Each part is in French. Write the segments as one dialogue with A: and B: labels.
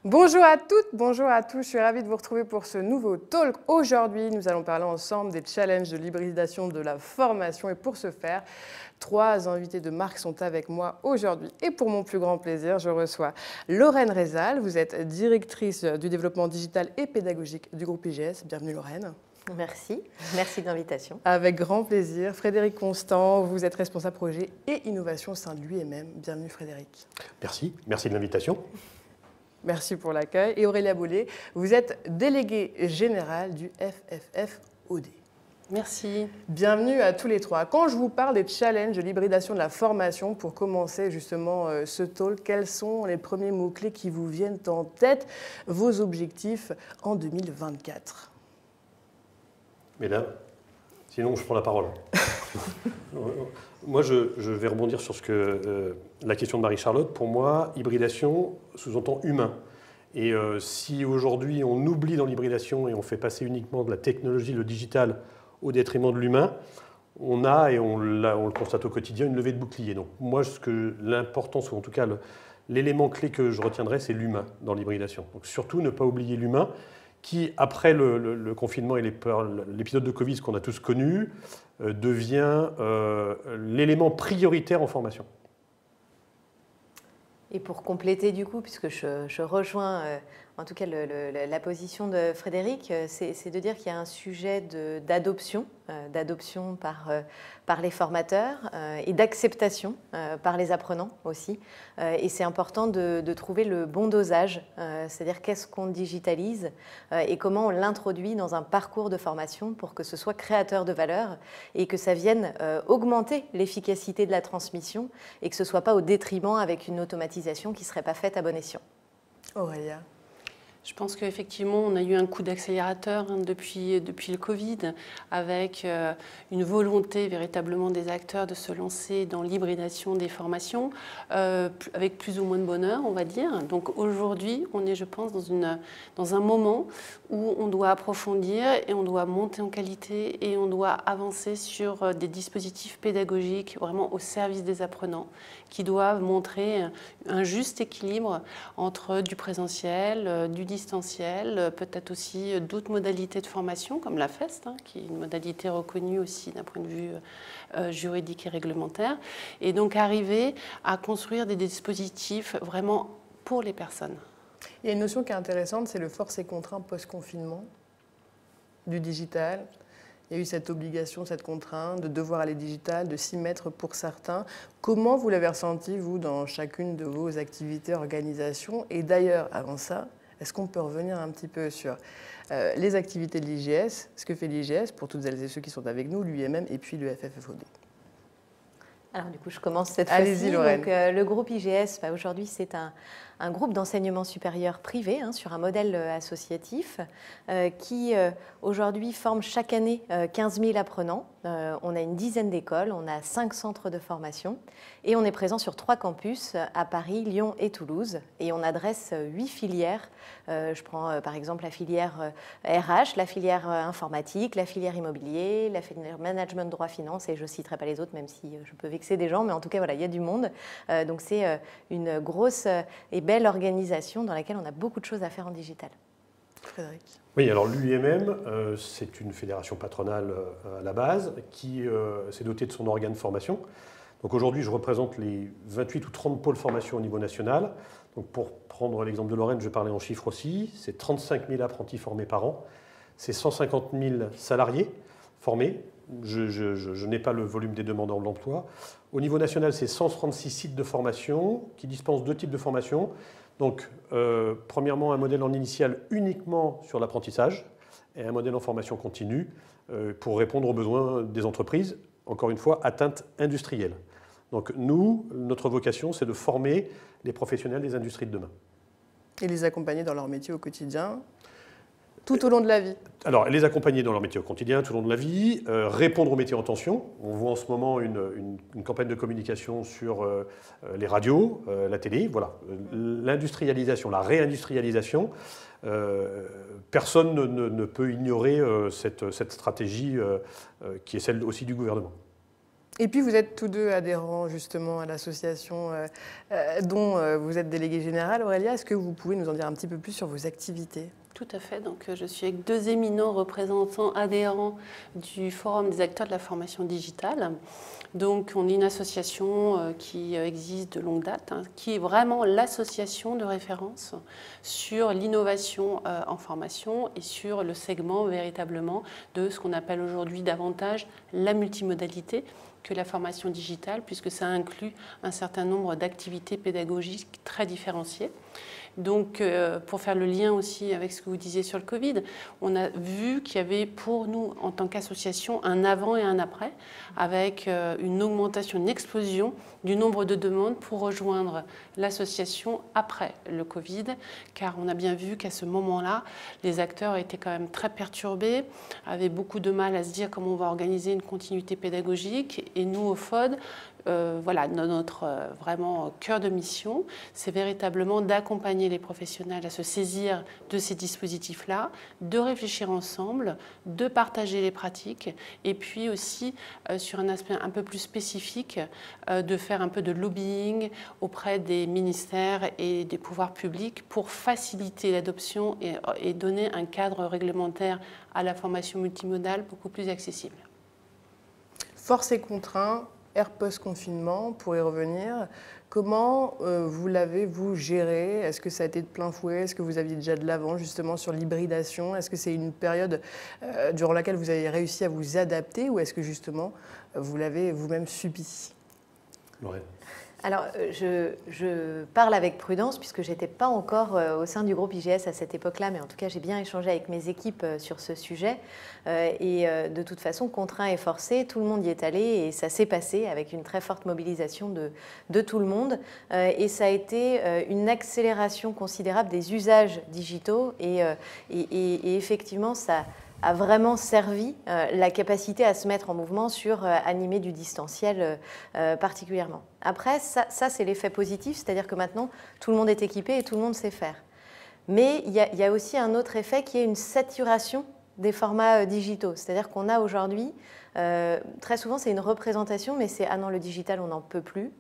A: Bonjour à toutes, bonjour à tous, je suis ravie de vous retrouver pour ce nouveau talk. Aujourd'hui, nous allons parler ensemble des challenges de l'hybridation de la formation et pour ce faire, 3 invités de marque sont avec moi aujourd'hui. Et pour mon plus grand plaisir, je reçois Lorraine Rezal, vous êtes directrice du développement digital et pédagogique du groupe IGS. Bienvenue Lorraine.
B: Merci, merci de l'invitation.
A: Avec grand plaisir. Frédéric Constant, vous êtes responsable projet et innovation au sein de l'UMM. Bienvenue Frédéric.
C: Merci de l'invitation.
A: Merci pour l'accueil. Et Aurélia Bollé, vous êtes déléguée générale du FFF-OD.
D: Merci.
A: Bienvenue à tous les trois. Quand je vous parle des challenges de l'hybridation de la formation, pour commencer justement ce talk, quels sont les premiers mots-clés qui vous viennent en tête, vos objectifs en 2024?
C: Mesdames, sinon je prends la parole. Moi, je vais rebondir sur la question de Marie-Charlotte. Pour moi, hybridation sous-entend humain. Et si aujourd'hui on oublie dans l'hybridation et on fait passer uniquement de la technologie, le digital, au détriment de l'humain, on a, et on le constate au quotidien, une levée de bouclier. Donc moi, l'importance, ou en tout cas l'élément clé que je retiendrai, c'est l'humain dans l'hybridation. Donc surtout ne pas oublier l'humain, qui, après le confinement et l'épisode de Covid qu'on a tous connu, devient l'élément prioritaire en formation.
B: Et pour compléter du coup, puisque je rejoins en tout cas la position de Frédéric, c'est de dire qu'il y a un sujet d'adoption par les formateurs et d'acceptation par les apprenants aussi. Et c'est important de trouver le bon dosage, c'est-à-dire qu'est-ce qu'on digitalise et comment on l'introduit dans un parcours de formation pour que ce soit créateur de valeur et que ça vienne augmenter l'efficacité de la transmission et que ce ne soit pas au détriment avec une automatisation qui ne serait pas faite à bon escient.
A: Aurélia.
D: Je pense qu'effectivement, on a eu un coup d'accélérateur depuis le Covid, avec une volonté véritablement des acteurs de se lancer dans l'hybridation des formations, avec plus ou moins de bonheur, on va dire. Donc aujourd'hui, on est, je pense, dans un moment où on doit approfondir et on doit monter en qualité et on doit avancer sur des dispositifs pédagogiques vraiment au service des apprenants, qui doivent montrer un juste équilibre entre du présentiel, du distanciel, peut-être aussi d'autres modalités de formation comme la FEST, qui est une modalité reconnue aussi d'un point de vue juridique et réglementaire, et donc arriver à construire des dispositifs vraiment pour les personnes.
A: Il y a une notion qui est intéressante, c'est le force et contrainte post-confinement du digital. Il y a eu cette obligation, cette contrainte de devoir aller digital, de s'y mettre pour certains. Comment vous l'avez ressenti, vous, dans chacune de vos activités, organisations? Et d'ailleurs, avant ça, est-ce qu'on peut revenir un petit peu sur les activités de l'IGS, ce que fait l'IGS pour toutes celles et ceux qui sont avec nous, l'UMM et puis le FFF-OD?
B: Alors du coup, je commence cette fois-ci.
A: Allez-y, Lorraine.
B: Donc, le groupe IGS, aujourd'hui, c'est un groupe d'enseignement supérieur privé sur un modèle associatif qui aujourd'hui forme chaque année 15 000 apprenants. On a une dizaine d'écoles, on a 5 centres de formation et on est présent sur 3 campus à Paris, Lyon et Toulouse. Et on adresse 8 filières. Je prends par exemple la filière RH, la filière informatique, la filière immobilier, la filière management droit finance et je ne citerai pas les autres même si je peux vexer des gens, mais en tout cas voilà, il y a du monde. Donc c'est une grosse et belle organisation dans laquelle on a beaucoup de choses à faire en digital.
A: Frédéric.
C: Oui, alors l'UMM, c'est une fédération patronale à la base qui s'est dotée de son organe formation. Donc aujourd'hui, je représente les 28 ou 30 pôles formation au niveau national. Donc pour prendre l'exemple de Lorraine, je vais parler en chiffres aussi. C'est 35 000 apprentis formés par an. C'est 150 000 salariés formés. Je n'ai pas le volume des demandeurs de l'emploi. Au niveau national, c'est 136 sites de formation qui dispensent 2 types de formation. Donc, premièrement, un modèle en initial uniquement sur l'apprentissage et un modèle en formation continue pour répondre aux besoins des entreprises, encore une fois, atteintes industrielles. Donc, notre vocation, c'est de former les professionnels des industries de demain.
A: Et les accompagner dans leur métier au quotidien, tout au long de la vie.
C: Alors, les accompagner dans leur métier au quotidien, tout au long de la vie, répondre aux métiers en tension. On voit en ce moment une campagne de communication sur les radios, la télé, voilà. L'industrialisation, la réindustrialisation, personne ne peut ignorer cette stratégie qui est celle aussi du gouvernement.
A: Et puis vous êtes tous deux adhérents justement à l'association dont vous êtes déléguée générale. Aurélia, est-ce que vous pouvez nous en dire un petit peu plus sur vos activités ?
D: Tout à fait. Donc, je suis avec 2 éminents représentants adhérents du Forum des acteurs de la formation digitale. Donc, on est une association qui existe de longue date, qui est vraiment l'association de référence sur l'innovation en formation et sur le segment véritablement de ce qu'on appelle aujourd'hui davantage la multimodalité que la formation digitale, puisque ça inclut un certain nombre d'activités pédagogiques très différenciées. Donc, pour faire le lien aussi avec ce que vous disiez sur le Covid, on a vu qu'il y avait pour nous, en tant qu'association, un avant et un après, avec une augmentation, une explosion du nombre de demandes pour rejoindre l'association après le Covid, car on a bien vu qu'à ce moment-là, les acteurs étaient quand même très perturbés, avaient beaucoup de mal à se dire comment on va organiser une continuité pédagogique. Et nous, au FOD, voilà, notre vraiment cœur de mission, c'est véritablement d'accompagner les professionnels à se saisir de ces dispositifs-là, de réfléchir ensemble, de partager les pratiques et puis aussi sur un aspect un peu plus spécifique, de faire un peu de lobbying auprès des ministères et des pouvoirs publics pour faciliter l'adoption et donner un cadre réglementaire à la formation multimodale beaucoup plus accessible.
A: Force et contraintes, ère post-confinement, pour y revenir, comment vous l'avez, vous, géré? Est-ce que ça a été de plein fouet? Est-ce que vous aviez déjà de l'avant, justement, sur l'hybridation? Est-ce que c'est une période durant laquelle vous avez réussi à vous adapter ou est-ce que, justement, vous l'avez vous-même subi?
C: Lorraine.
B: Alors, je parle avec prudence puisque je n'étais pas encore au sein du groupe IGS à cette époque-là, mais en tout cas, j'ai bien échangé avec mes équipes sur ce sujet. Et de toute façon, contraint et forcé, tout le monde y est allé et ça s'est passé avec une très forte mobilisation de tout le monde. Et ça a été une accélération considérable des usages digitaux et effectivement, ça a vraiment servi la capacité à se mettre en mouvement sur animer du distanciel particulièrement. Après, ça c'est l'effet positif, c'est-à-dire que maintenant, tout le monde est équipé et tout le monde sait faire. Mais il y a aussi un autre effet qui est une saturation des formats digitaux. C'est-à-dire qu'on a aujourd'hui, très souvent c'est une représentation, mais c'est « ah non, le digital, on n'en peut plus ».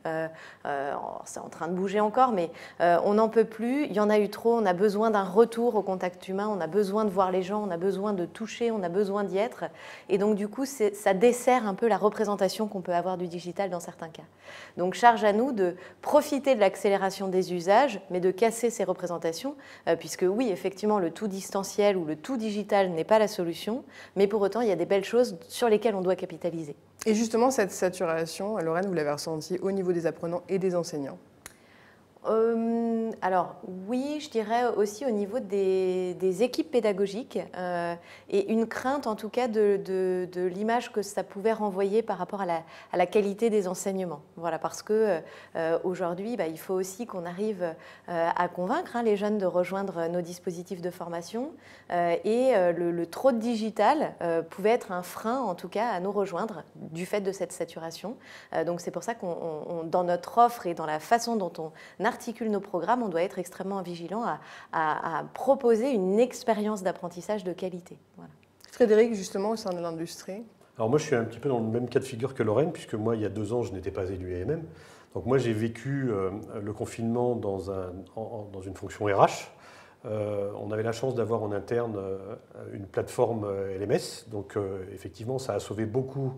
B: C'est en train de bouger encore, mais on n'en peut plus, il y en a eu trop, on a besoin d'un retour au contact humain, on a besoin de voir les gens, on a besoin de toucher, on a besoin d'y être. Et donc du coup, ça dessert un peu la représentation qu'on peut avoir du digital dans certains cas. Donc charge à nous de profiter de l'accélération des usages, mais de casser ces représentations, puisque oui, effectivement, le tout distanciel ou le tout digital n'est pas la solution, mais pour autant, il y a des belles choses sur lesquelles on doit capitaliser.
A: Et justement, cette saturation, Lorraine, vous l'avez ressentie au niveau des apprenants et des enseignants?
B: Alors oui, je dirais aussi au niveau des équipes pédagogiques et une crainte en tout cas de l'image que ça pouvait renvoyer par rapport à la qualité des enseignements. Voilà, parce que aujourd'hui, il faut aussi qu'on arrive à convaincre les jeunes de rejoindre nos dispositifs de formation et le trop de digital pouvait être un frein en tout cas à nous rejoindre du fait de cette saturation. Donc c'est pour ça qu'on dans notre offre et dans la façon dont on articule nos programmes, on doit être extrêmement vigilant à proposer une expérience d'apprentissage de qualité. Voilà.
A: Frédéric, justement, au sein de l'industrie?
C: Alors moi, je suis un petit peu dans le même cas de figure que Lorraine, puisque moi, il y a 2 ans, je n'étais pas élu AMM. Donc moi, j'ai vécu le confinement dans une fonction RH. On avait la chance d'avoir en interne une plateforme LMS. Donc effectivement, ça a sauvé beaucoup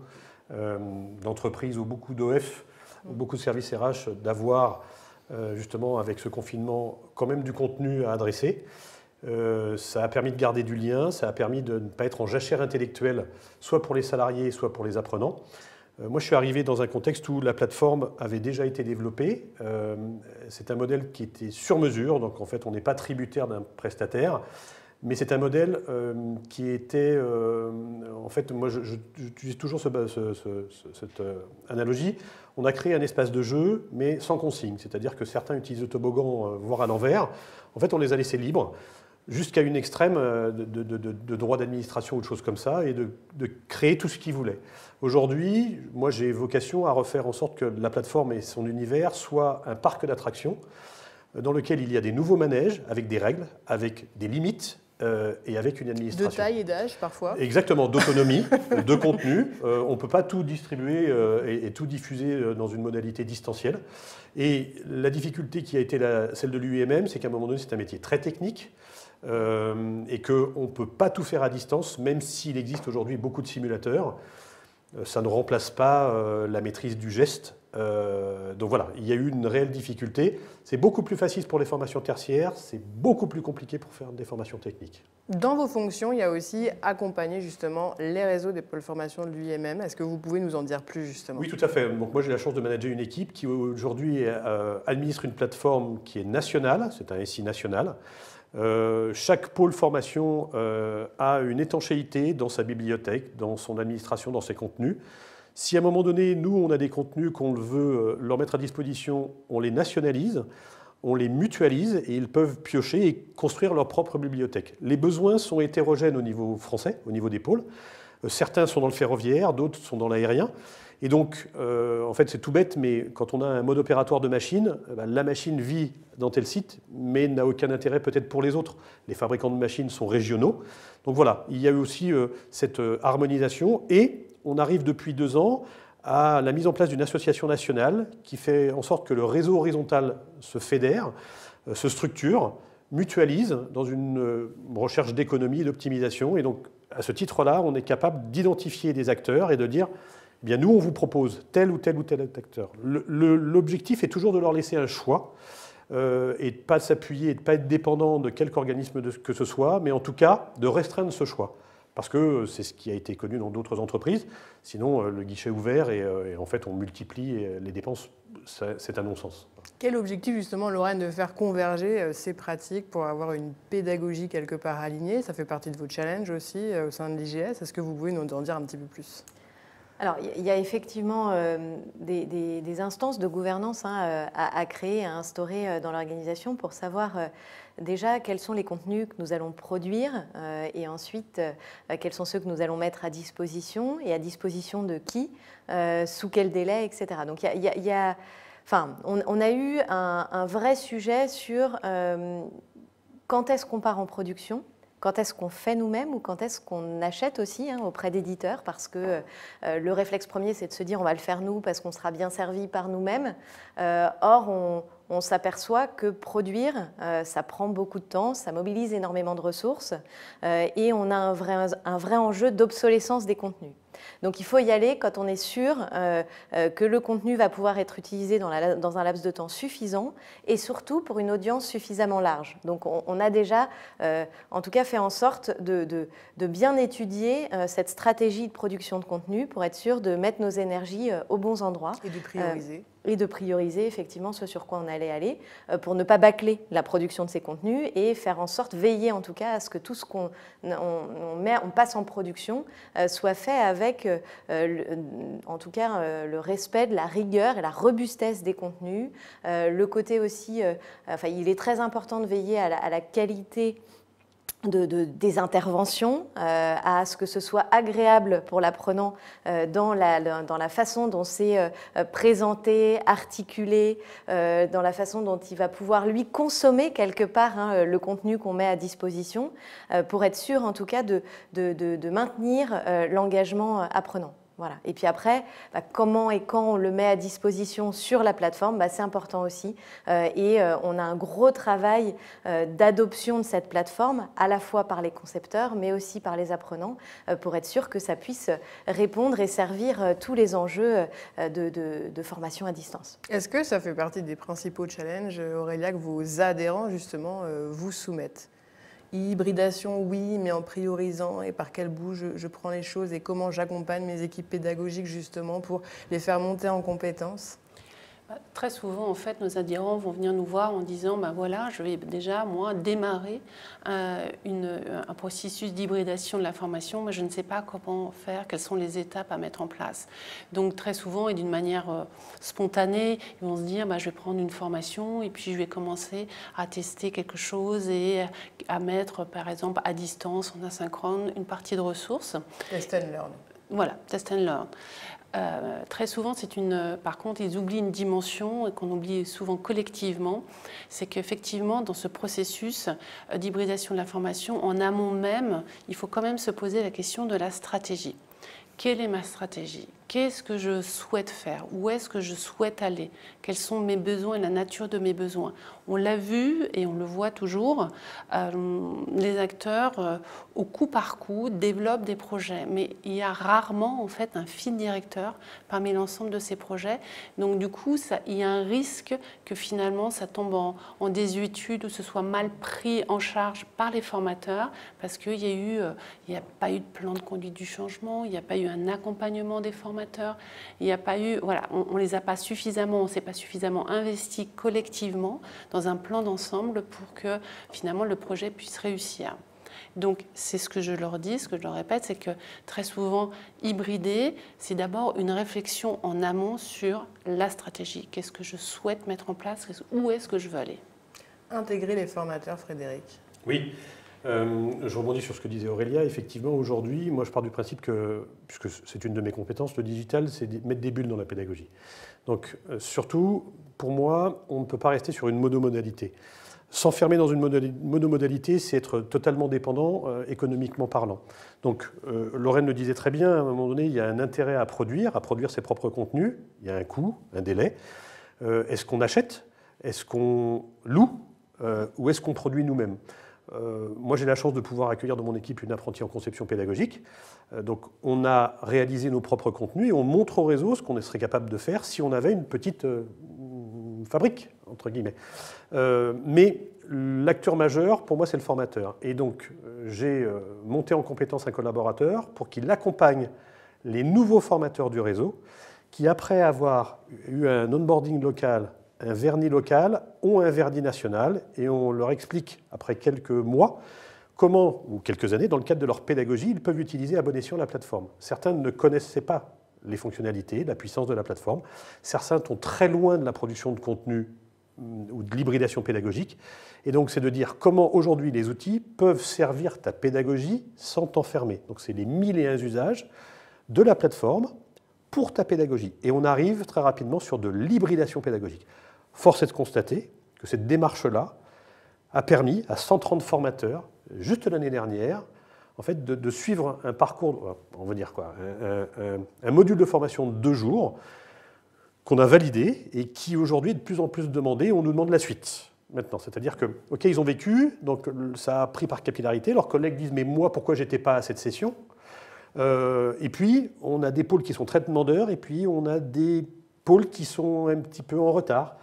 C: d'entreprises ou beaucoup d'OF, beaucoup de services RH d'avoir justement avec ce confinement quand même du contenu à adresser. Ça a permis de garder du lien, ça a permis de ne pas être en jachère intellectuelle, soit pour les salariés, soit pour les apprenants. Moi, je suis arrivé dans un contexte où la plateforme avait déjà été développée. C'est un modèle qui était sur mesure, donc en fait, on n'est pas tributaire d'un prestataire. Mais c'est un modèle qui était, en fait, moi j'utilise toujours cette analogie. On a créé un espace de jeu, mais sans consigne. C'est-à-dire que certains utilisent le toboggan, voire à l'envers. En fait, on les a laissés libres, jusqu'à une extrême de droit d'administration ou de choses comme ça, et de créer tout ce qu'ils voulaient. Aujourd'hui, moi j'ai vocation à refaire en sorte que la plateforme et son univers soient un parc d'attractions, dans lequel il y a des nouveaux manèges, avec des règles, avec des limites, et avec une administration.
A: De taille et d'âge, parfois.
C: Exactement, d'autonomie, de contenu. On ne peut pas tout distribuer et tout diffuser dans une modalité distancielle. Et la difficulté qui a été celle de l'UIMM, c'est qu'à un moment donné, c'est un métier très technique et qu'on ne peut pas tout faire à distance, même s'il existe aujourd'hui beaucoup de simulateurs. Ça ne remplace pas la maîtrise du geste. Donc voilà, il y a eu une réelle difficulté. C'est beaucoup plus facile pour les formations tertiaires, c'est beaucoup plus compliqué pour faire des formations techniques.
A: Dans vos fonctions, il y a aussi accompagner justement les réseaux des pôles formation de l'UIMM. Est-ce que vous pouvez nous en dire plus justement?
C: Oui, tout à fait. Donc moi j'ai la chance de manager une équipe qui aujourd'hui administre une plateforme qui est nationale, c'est un SI national. Chaque pôle formation a une étanchéité dans sa bibliothèque, dans son administration, dans ses contenus. Si à un moment donné, nous, on a des contenus qu'on veut leur mettre à disposition, on les nationalise, on les mutualise et ils peuvent piocher et construire leur propre bibliothèque. Les besoins sont hétérogènes au niveau français, au niveau des pôles. Certains sont dans le ferroviaire, d'autres sont dans l'aérien. Et donc, en fait, c'est tout bête, mais quand on a un mode opératoire de machine, la machine vit dans tel site, mais n'a aucun intérêt peut-être pour les autres. Les fabricants de machines sont régionaux. Donc voilà, il y a eu aussi cette harmonisation et on arrive depuis 2 ans à la mise en place d'une association nationale qui fait en sorte que le réseau horizontal se fédère, se structure, mutualise dans une recherche d'économie et d'optimisation. Et donc, à ce titre-là, on est capable d'identifier des acteurs et de dire, eh bien, nous, on vous propose tel ou tel ou tel acteur. L'objectif est toujours de leur laisser un choix et de ne pas s'appuyer et de ne pas être dépendant de quelque organisme que ce soit, mais en tout cas, de restreindre ce choix. Parce que c'est ce qui a été connu dans d'autres entreprises. Sinon, le guichet est ouvert et en fait, on multiplie les dépenses. C'est un non-sens.
A: Quel objectif, justement, Lorraine, de faire converger ces pratiques pour avoir une pédagogie quelque part alignée? Ça fait partie de vos challenges aussi au sein de l'IGS. Est-ce que vous pouvez nous en dire un petit peu plus?
B: Alors, il y a effectivement des instances de gouvernance à créer, à instaurer dans l'organisation pour savoir déjà quels sont les contenus que nous allons produire et ensuite quels sont ceux que nous allons mettre à disposition et à disposition de qui, sous quel délai, etc. Donc, on a eu un vrai sujet sur quand est-ce qu'on part en production. Quand est-ce qu'on fait nous-mêmes ou quand est-ce qu'on achète aussi auprès d'éditeurs? Parce que le réflexe premier, c'est de se dire on va le faire nous parce qu'on sera bien servi par nous-mêmes. Or, on s'aperçoit que produire, ça prend beaucoup de temps, ça mobilise énormément de ressources et on a un vrai enjeu d'obsolescence des contenus. Donc il faut y aller quand on est sûr que le contenu va pouvoir être utilisé dans un laps de temps suffisant et surtout pour une audience suffisamment large. Donc on a déjà en tout cas fait en sorte de bien étudier cette stratégie de production de contenu pour être sûr de mettre nos énergies aux bons endroits.
A: Et de prioriser.
B: Et de prioriser effectivement ce sur quoi on allait aller pour ne pas bâcler la production de ces contenus et faire en sorte, veiller en tout cas à ce que tout ce qu'on passe en production soit fait avec en tout cas le respect de la rigueur et la robustesse des contenus. Le côté aussi, il est très important de veiller à la qualité des interventions, à ce que ce soit agréable pour l'apprenant dans la façon dont c'est présenté, articulé, dans la façon dont il va pouvoir lui consommer quelque part le contenu qu'on met à disposition, pour être sûr en tout cas de maintenir l'engagement apprenant. Voilà. Et puis après, comment et quand on le met à disposition sur la plateforme, c'est important aussi. Et on a un gros travail d'adoption de cette plateforme, à la fois par les concepteurs, mais aussi par les apprenants, pour être sûr que ça puisse répondre et servir tous les enjeux de formation à distance.
A: Est-ce que ça fait partie des principaux challenges, Aurélia, que vos adhérents, justement, vous soumettent? Hybridation, oui, mais en priorisant et par quel bout je prends les choses et comment j'accompagne mes équipes pédagogiques justement pour les faire monter en compétences?
D: Très souvent, en fait, nos adhérents vont venir nous voir en disant voilà, je vais déjà, moi, démarrer un processus d'hybridation de la formation, mais je ne sais pas comment faire, quelles sont les étapes à mettre en place. Donc, très souvent, et d'une manière spontanée, ils vont se dire je vais prendre une formation et puis je vais commencer à tester quelque chose et à mettre, par exemple, à distance, en asynchrone, une partie de ressources.
A: Test and learn.
D: Voilà, test and learn. Très souvent, par contre, ils oublient une dimension et qu'on oublie souvent collectivement, c'est qu'effectivement, dans ce processus d'hybridation de l'information, en amont même, il faut quand même se poser la question de la stratégie. Quelle est ma stratégie? Qu'est-ce que je souhaite faire? Où est-ce que je souhaite aller? Quels sont mes besoins et la nature de mes besoins? On l'a vu et on le voit toujours, les acteurs, au coup par coup, développent des projets. Mais il y a rarement en fait un fil directeur parmi l'ensemble de ces projets. Donc du coup, il y a un risque que finalement ça tombe en désuétude ou ce soit mal pris en charge par les formateurs parce qu'il n'y a pas eu de plan de conduite du changement, il n'y a pas eu un accompagnement des formateurs. Il n'y a pas eu, voilà, on les a pas suffisamment, on s'est pas suffisamment investi collectivement dans un plan d'ensemble pour que finalement le projet puisse réussir. Donc c'est ce que je leur dis, ce que je leur répète, c'est que très souvent hybrider, c'est d'abord une réflexion en amont sur la stratégie. Qu'est-ce que je souhaite mettre en place? Où est-ce que je veux aller?
A: Intégrer les formateurs, Frédéric.
C: Oui. Je rebondis sur ce que disait Aurélia. Effectivement, aujourd'hui, moi je pars du principe que, puisque c'est une de mes compétences, le digital, c'est mettre des bulles dans la pédagogie. Donc surtout, pour moi, on ne peut pas rester sur une monomodalité. S'enfermer dans une monomodalité, c'est être totalement dépendant économiquement parlant. Donc Lorraine le disait très bien, à un moment donné, il y a un intérêt à produire ses propres contenus, il y a un coût, un délai. Est-ce qu'on achète? Est-ce qu'on loue? Ou est-ce qu'on produit nous-mêmes? Moi, j'ai la chance de pouvoir accueillir dans mon équipe une apprentie en conception pédagogique. Donc, on a réalisé nos propres contenus et on montre au réseau ce qu'on serait capable de faire si on avait une petite fabrique, entre guillemets. Mais l'acteur majeur, pour moi, c'est le formateur. Et donc, j'ai monté en compétence un collaborateur pour qu'il accompagne les nouveaux formateurs du réseau qui, après avoir eu un onboarding local, un vernis local, ont un vernis national et on leur explique, après quelques mois, comment, ou quelques années, dans le cadre de leur pédagogie, ils peuvent utiliser à bon escient la plateforme. Certains ne connaissaient pas les fonctionnalités, la puissance de la plateforme. Certains sont très loin de la production de contenu ou de l'hybridation pédagogique. Et donc, c'est de dire comment aujourd'hui les outils peuvent servir ta pédagogie sans t'enfermer. Donc, c'est les 1001 usages de la plateforme pour ta pédagogie. Et on arrive très rapidement sur de l'hybridation pédagogique. Force est de constater que cette démarche-là a permis à 130 formateurs, juste l'année dernière, en fait, de suivre un parcours, on va dire quoi, un module de formation de 2 jours qu'on a validé et qui aujourd'hui est de plus en plus demandé et on nous demande la suite maintenant. C'est-à-dire que, ok, ils ont vécu, donc ça a pris par capillarité, leurs collègues disent mais moi pourquoi j'étais pas à cette session? Et puis on a des pôles qui sont très demandeurs et puis on a des pôles qui sont un petit peu en retard,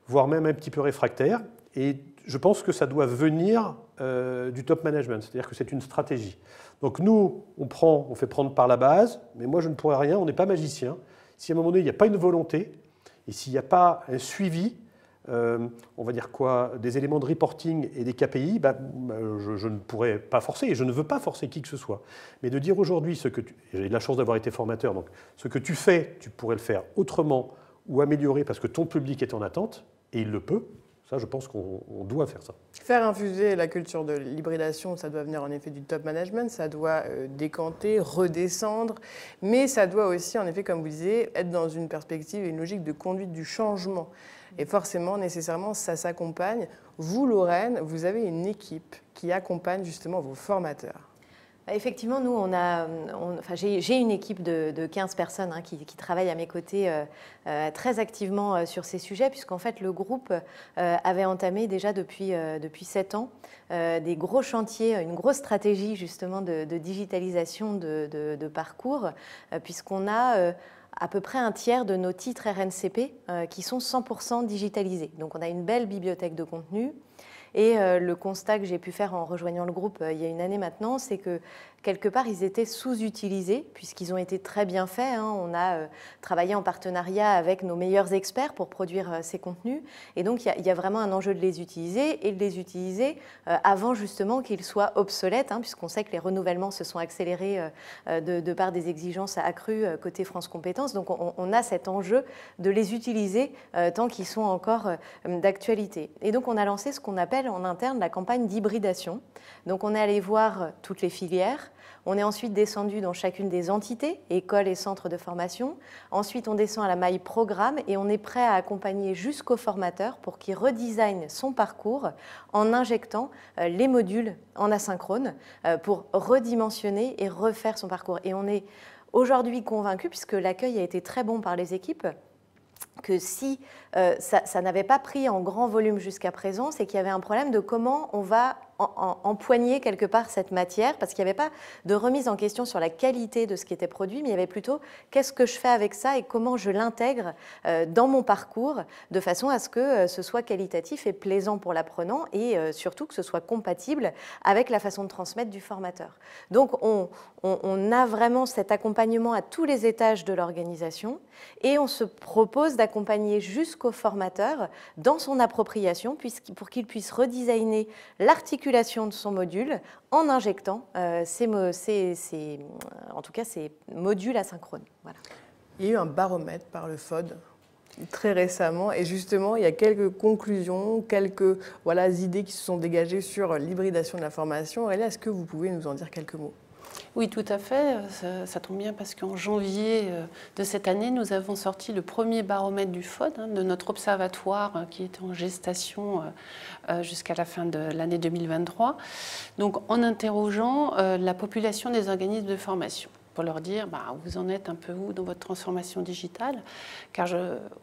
C: voire même un petit peu réfractaires. Et je pense que ça doit venir du top management, c'est-à-dire que c'est une stratégie. Donc nous, on fait prendre par la base, mais moi je ne pourrais rien, on n'est pas magicien. Si à un moment donné, il n'y a pas une volonté, et s'il n'y a pas un suivi, on va dire quoi, des éléments de reporting et des KPI, je ne pourrais pas forcer, et je ne veux pas forcer qui que ce soit. Mais de dire aujourd'hui, j'ai la chance d'avoir été formateur, donc ce que tu fais, tu pourrais le faire autrement ou améliorer parce que ton public est en attente, et il le peut. Ça, je pense qu'on doit faire ça.
A: Faire infuser la culture de l'hybridation, ça doit venir en effet du top management, ça doit décanter, redescendre, mais ça doit aussi, en effet, comme vous disiez, être dans une perspective et une logique de conduite du changement. Et forcément, nécessairement, ça s'accompagne. Vous, Lorraine, vous avez une équipe qui accompagne justement vos formateurs.
B: Effectivement, nous, j'ai une équipe de 15 personnes qui travaillent à mes côtés très activement sur ces sujets, puisqu'en fait, le groupe avait entamé déjà depuis 7 ans des gros chantiers, une grosse stratégie justement de digitalisation de parcours, puisqu'on a à peu près un tiers de nos titres RNCP qui sont 100% digitalisés. Donc, on a une belle bibliothèque de contenu. Et le constat que j'ai pu faire en rejoignant le groupe il y a une année maintenant, c'est que quelque part, ils étaient sous-utilisés puisqu'ils ont été très bien faits. On a travaillé en partenariat avec nos meilleurs experts pour produire ces contenus. Et donc, il y a vraiment un enjeu de les utiliser et de les utiliser avant justement qu'ils soient obsolètes, puisqu'on sait que les renouvellements se sont accélérés de par des exigences accrues côté France Compétences. Donc, on a cet enjeu de les utiliser tant qu'ils sont encore d'actualité. Et donc, on a lancé ce qu'on appelle appelle en interne la campagne d'hybridation. Donc on est allé voir toutes les filières. On est ensuite descendu dans chacune des entités, écoles et centres de formation. Ensuite, on descend à la maille programme et on est prêt à accompagner jusqu'au formateur pour qu'il redesign son parcours en injectant les modules en asynchrone pour redimensionner et refaire son parcours. Et on est aujourd'hui convaincu, puisque l'accueil a été très bon par les équipes, que si ça n'avait pas pris en grand volume jusqu'à présent, c'est qu'il y avait un problème de comment on va empoigner quelque part cette matière, parce qu'il n'y avait pas de remise en question sur la qualité de ce qui était produit, mais il y avait plutôt qu'est-ce que je fais avec ça et comment je l'intègre dans mon parcours, de façon à ce que ce soit qualitatif et plaisant pour l'apprenant, et surtout que ce soit compatible avec la façon de transmettre du formateur. Donc on a vraiment cet accompagnement à tous les étages de l'organisation, et on se propose d'accompagner jusqu'au formateur dans son appropriation, pour qu'il puisse redesigner l'articulation de son module en injectant ces modules asynchrones. Voilà.
A: Il y a eu un baromètre par le FOD très récemment, et justement, il y a quelques conclusions, quelques idées qui se sont dégagées sur l'hybridation de la formation. Aurélia, est-ce que vous pouvez nous en dire quelques mots ?
D: Oui, tout à fait. Ça tombe bien parce qu'en janvier de cette année, nous avons sorti le premier baromètre du FOD, de notre observatoire qui était en gestation jusqu'à la fin de l'année 2023. Donc, en interrogeant la population des organismes de formation, pour leur dire vous en êtes un peu où dans votre transformation digitale, car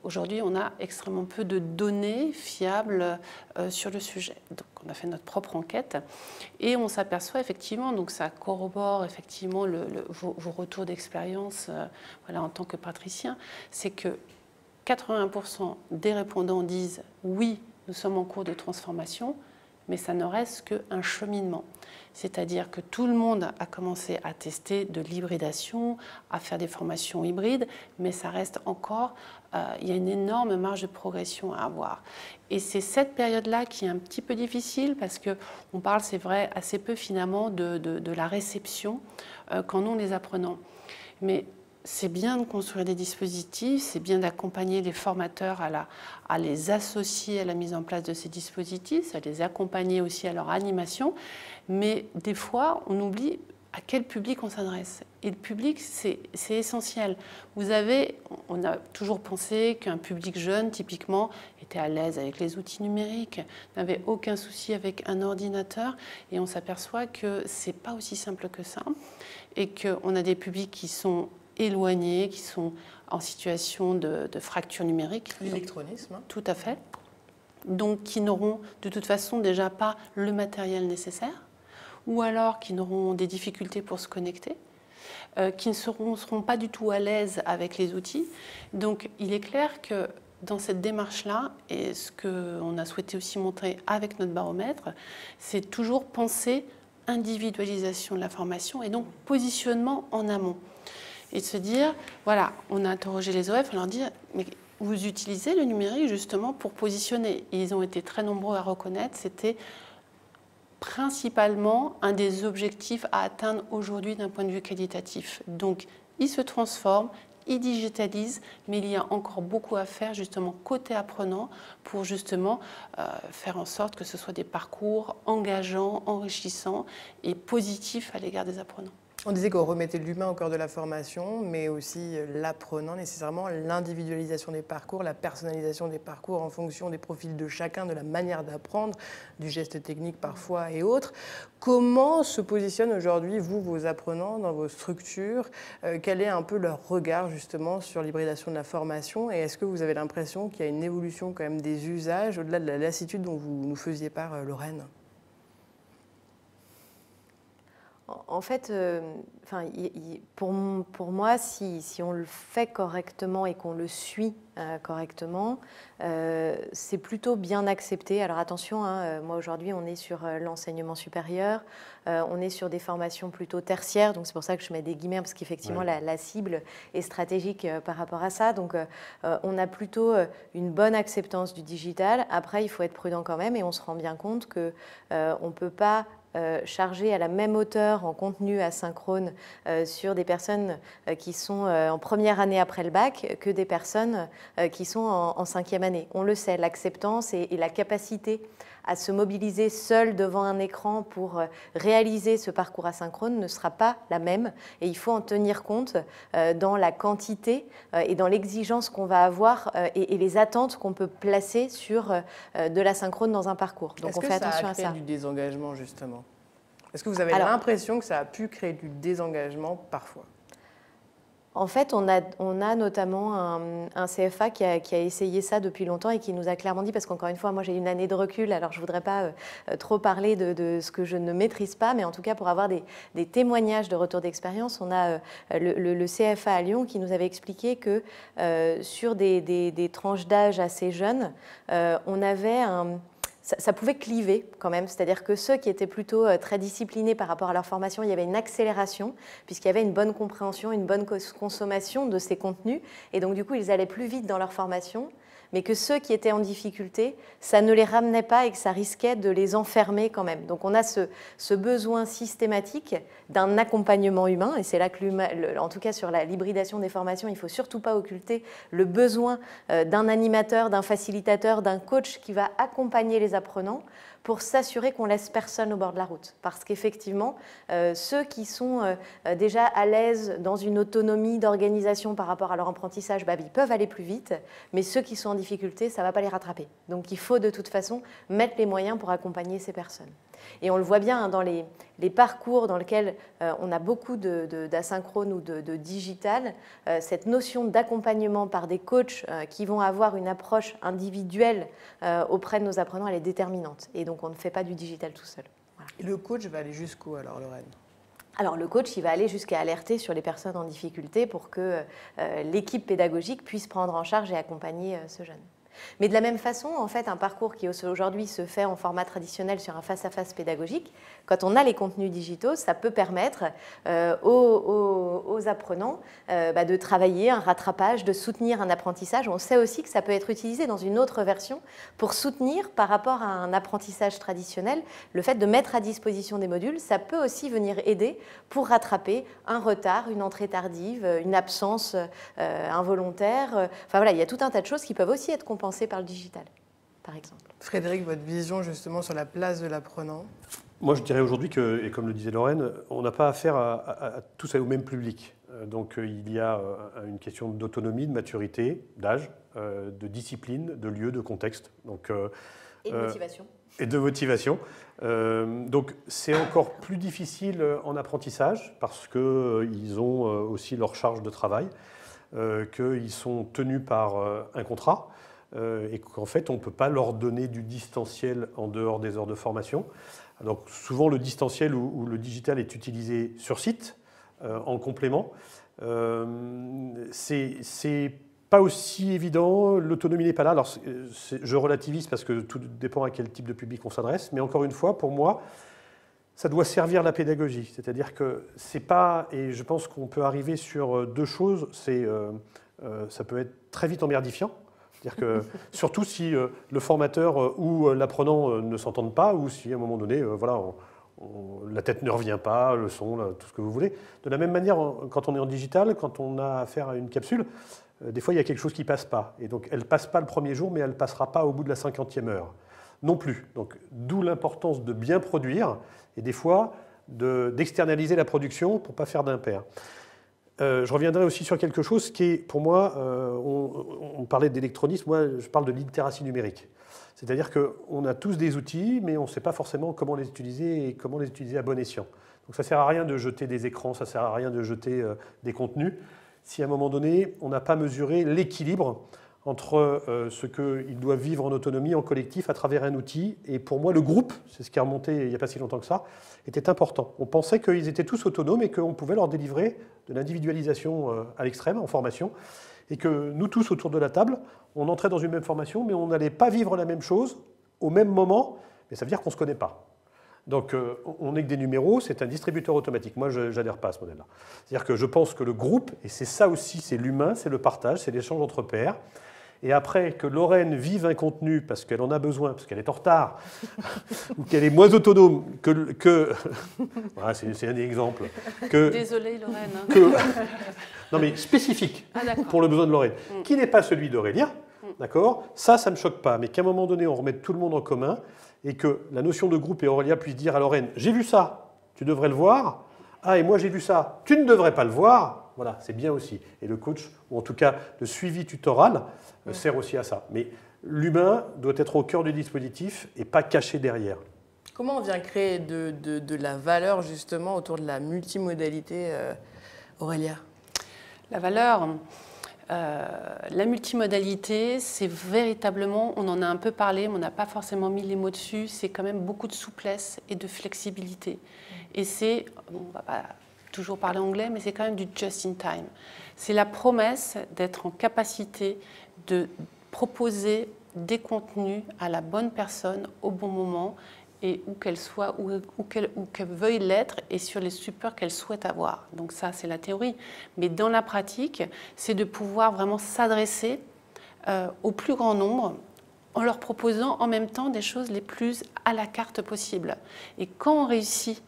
D: aujourd'hui on a extrêmement peu de données fiables sur le sujet. Donc on a fait notre propre enquête et on s'aperçoit effectivement, donc ça corrobore effectivement vos retours d'expérience en tant que praticien, c'est que 81% des répondants disent oui, nous sommes en cours de transformation, mais ça ne reste qu'un cheminement. C'est-à-dire que tout le monde a commencé à tester de l'hybridation, à faire des formations hybrides, mais ça reste encore, il y a une énorme marge de progression à avoir. Et c'est cette période-là qui est un petit peu difficile parce qu'on parle, c'est vrai, assez peu finalement de la réception qu'en ont les apprenants. Mais c'est bien de construire des dispositifs, c'est bien d'accompagner les formateurs à les associer à la mise en place de ces dispositifs, à les accompagner aussi à leur animation, mais des fois, on oublie à quel public on s'adresse. Et le public, c'est essentiel. On a toujours pensé qu'un public jeune, typiquement, était à l'aise avec les outils numériques, n'avait aucun souci avec un ordinateur, et on s'aperçoit que c'est pas aussi simple que ça, et qu'on a des publics qui sont éloignés, qui sont en situation de fracture numérique.
A: L'électronisme.
D: Tout à fait. Donc, qui n'auront de toute façon déjà pas le matériel nécessaire, ou alors qui n'auront des difficultés pour se connecter, qui ne seront pas du tout à l'aise avec les outils. Donc, il est clair que dans cette démarche-là, et ce qu'on a souhaité aussi montrer avec notre baromètre, c'est toujours penser individualisation de la formation et donc positionnement en amont. Et de se dire, voilà, on a interrogé les OF, on leur dit, mais vous utilisez le numérique justement pour positionner. Et ils ont été très nombreux à reconnaître, c'était principalement un des objectifs à atteindre aujourd'hui d'un point de vue qualitatif. Donc, ils se transforment, ils digitalisent, mais il y a encore beaucoup à faire justement côté apprenant pour justement faire en sorte que ce soit des parcours engageants, enrichissants et positifs à l'égard des apprenants.
A: On disait qu'on remettait l'humain au cœur de la formation, mais aussi l'apprenant, nécessairement l'individualisation des parcours, la personnalisation des parcours en fonction des profils de chacun, de la manière d'apprendre, du geste technique parfois et autres. Comment se positionnent aujourd'hui, vous, vos apprenants, dans vos structures? Quel est un peu leur regard justement sur l'hybridation de la formation? Et est-ce que vous avez l'impression qu'il y a une évolution quand même des usages, au-delà de la lassitude dont vous nous faisiez part, Lorraine?
B: En fait, pour moi, si on le fait correctement et qu'on le suit correctement, c'est plutôt bien accepté. Alors attention, moi aujourd'hui, on est sur l'enseignement supérieur, on est sur des formations plutôt tertiaires, donc c'est pour ça que je mets des guillemets, parce qu'effectivement, la cible est stratégique par rapport à ça. Donc on a plutôt une bonne acceptance du digital. Après, il faut être prudent quand même, et on se rend bien compte qu'on ne peut pas chargé à la même hauteur en contenu asynchrone sur des personnes qui sont en première année après le bac que des personnes qui sont en cinquième année. On le sait, l'acceptance et la capacité à se mobiliser seul devant un écran pour réaliser ce parcours asynchrone ne sera pas la même. Et il faut en tenir compte dans la quantité et dans l'exigence qu'on va avoir et les attentes qu'on peut placer sur de l'asynchrone dans un parcours. Donc on fait attention à ça.
A: Est-ce que ça a créé du désengagement, justement? Est-ce que vous avez l'impression que ça a pu créer du désengagement parfois?
B: En fait, on a notamment un CFA qui a essayé ça depuis longtemps et qui nous a clairement dit, parce qu'encore une fois, moi j'ai une année de recul, alors je ne voudrais pas trop parler de ce que je ne maîtrise pas, mais en tout cas pour avoir des témoignages de retour d'expérience, on a le CFA à Lyon qui nous avait expliqué que sur des tranches d'âge assez jeunes, on avait ça pouvait cliver quand même, c'est-à-dire que ceux qui étaient plutôt très disciplinés par rapport à leur formation, il y avait une accélération, puisqu'il y avait une bonne compréhension, une bonne consommation de ces contenus, et donc du coup ils allaient plus vite dans leur formation, mais que ceux qui étaient en difficulté, ça ne les ramenait pas et que ça risquait de les enfermer quand même. Donc on a ce besoin systématique d'un accompagnement humain, et c'est là que en tout cas sur l'hybridation des formations, il ne faut surtout pas occulter le besoin d'un animateur, d'un facilitateur, d'un coach qui va accompagner les apprenants pour s'assurer qu'on laisse personne au bord de la route. Parce qu'effectivement, ceux qui sont déjà à l'aise dans une autonomie d'organisation par rapport à leur apprentissage, ils peuvent aller plus vite, mais ceux qui sont en difficulté, ça ne va pas les rattraper. Donc il faut de toute façon mettre les moyens pour accompagner ces personnes. Et on le voit bien dans les parcours dans lesquels on a beaucoup d'asynchrone ou de digital, cette notion d'accompagnement par des coachs qui vont avoir une approche individuelle auprès de nos apprenants, elle est déterminante. Et donc on ne fait pas du digital tout seul. Voilà.
A: Et le coach va aller jusqu'où alors, Lorraine?
B: Alors le coach, il va aller jusqu'à alerter sur les personnes en difficulté pour que l'équipe pédagogique puisse prendre en charge et accompagner ce jeune. Mais de la même façon, en fait, un parcours qui aujourd'hui se fait en format traditionnel sur un face-à-face pédagogique, quand on a les contenus digitaux, ça peut permettre aux apprenants de travailler un rattrapage, de soutenir un apprentissage. On sait aussi que ça peut être utilisé dans une autre version pour soutenir par rapport à un apprentissage traditionnel. Le fait de mettre à disposition des modules, ça peut aussi venir aider pour rattraper un retard, une entrée tardive, une absence involontaire. Enfin voilà, il y a tout un tas de choses qui peuvent aussi être compensées par le digital, par exemple.
A: Frédéric, votre vision justement sur la place de l'apprenant?
C: Moi, je dirais aujourd'hui que, et comme le disait Lorraine, on n'a pas affaire à tous au même public. Donc, il y a une question d'autonomie, de maturité, d'âge, de discipline, de lieu, de contexte. Donc,
B: et de motivation.
C: Et de motivation. Donc, c'est encore plus difficile en apprentissage parce qu'ils ont aussi leur charge de travail, qu'ils sont tenus par un contrat. Et qu'en fait, on ne peut pas leur donner du distanciel en dehors des heures de formation. Donc souvent, le distanciel ou le digital est utilisé sur site, en complément. C'est pas aussi évident, l'autonomie n'est pas là. Alors, je relativise parce que tout dépend à quel type de public on s'adresse, mais encore une fois, pour moi, ça doit servir la pédagogie. C'est-à-dire que c'est pas, et je pense qu'on peut arriver sur deux choses, ça peut être très vite emmerdifiant. C'est-à-dire que, surtout si le formateur ou l'apprenant ne s'entendent pas, ou si à un moment donné, la tête ne revient pas, le son, tout ce que vous voulez. De la même manière, quand on est en digital, quand on a affaire à une capsule, des fois il y a quelque chose qui ne passe pas. Et donc elle ne passe pas le premier jour, mais elle ne passera pas au bout de la 50e heure. Non plus. Donc d'où l'importance de bien produire et des fois d'externaliser la production pour ne pas faire d'impair. Je reviendrai aussi sur quelque chose qui est, pour moi, on parlait d'électronisme, moi je parle de littératie numérique. C'est-à-dire qu'on a tous des outils, mais on ne sait pas forcément comment les utiliser et comment les utiliser à bon escient. Donc ça ne sert à rien de jeter des écrans, ça ne sert à rien de jeter des contenus, si à un moment donné, on n'a pas mesuré l'équilibre entre ce qu'ils doivent vivre en autonomie, en collectif, à travers un outil. Et pour moi, le groupe, c'est ce qui est remonté il n'y a pas si longtemps que ça, était important. On pensait qu'ils étaient tous autonomes et qu'on pouvait leur délivrer de l'individualisation à l'extrême, en formation, et que nous tous, autour de la table, on entrait dans une même formation, mais on n'allait pas vivre la même chose au même moment, mais ça veut dire qu'on ne se connaît pas. Donc on n'est que des numéros, c'est un distributeur automatique. Moi, je n'adhère pas à ce modèle-là. C'est-à-dire que je pense que le groupe, et c'est ça aussi, c'est l'humain, c'est le partage, c'est l'échange entre pairs. Et après, que Lorraine vive un contenu parce qu'elle en a besoin, parce qu'elle est en retard, ou qu'elle est moins autonome que voilà, c'est un exemple.
D: Désolée, Lorraine.
C: Non, mais spécifique pour le besoin de Lorraine, qui n'est pas celui d'Aurélien, d'accord ? Ça ne me choque pas. Mais qu'à un moment donné, on remette tout le monde en commun et que la notion de groupe et Aurélia puissent dire à Lorraine « j'ai vu ça, tu devrais le voir ». Ah, et moi j'ai vu ça, tu ne devrais pas le voir. Voilà, c'est bien aussi. Et le coach, ou en tout cas le suivi tutoral, sert aussi à ça. Mais l'humain doit être au cœur du dispositif et pas caché derrière.
A: Comment on vient créer de la valeur justement autour de la multimodalité, Aurélia?
D: La valeur, la multimodalité, c'est véritablement, on en a un peu parlé, mais on n'a pas forcément mis les mots dessus, c'est quand même beaucoup de souplesse et de flexibilité. Et c'est, on ne va pas toujours parler anglais, mais c'est quand même du just in time. C'est la promesse d'être en capacité de proposer des contenus à la bonne personne au bon moment et où qu'elle soit, où qu'elle veuille l'être et sur les supports qu'elle souhaite avoir. Donc ça, c'est la théorie. Mais dans la pratique, c'est de pouvoir vraiment s'adresser au plus grand nombre en leur proposant en même temps des choses les plus à la carte possible. Et quand on réussit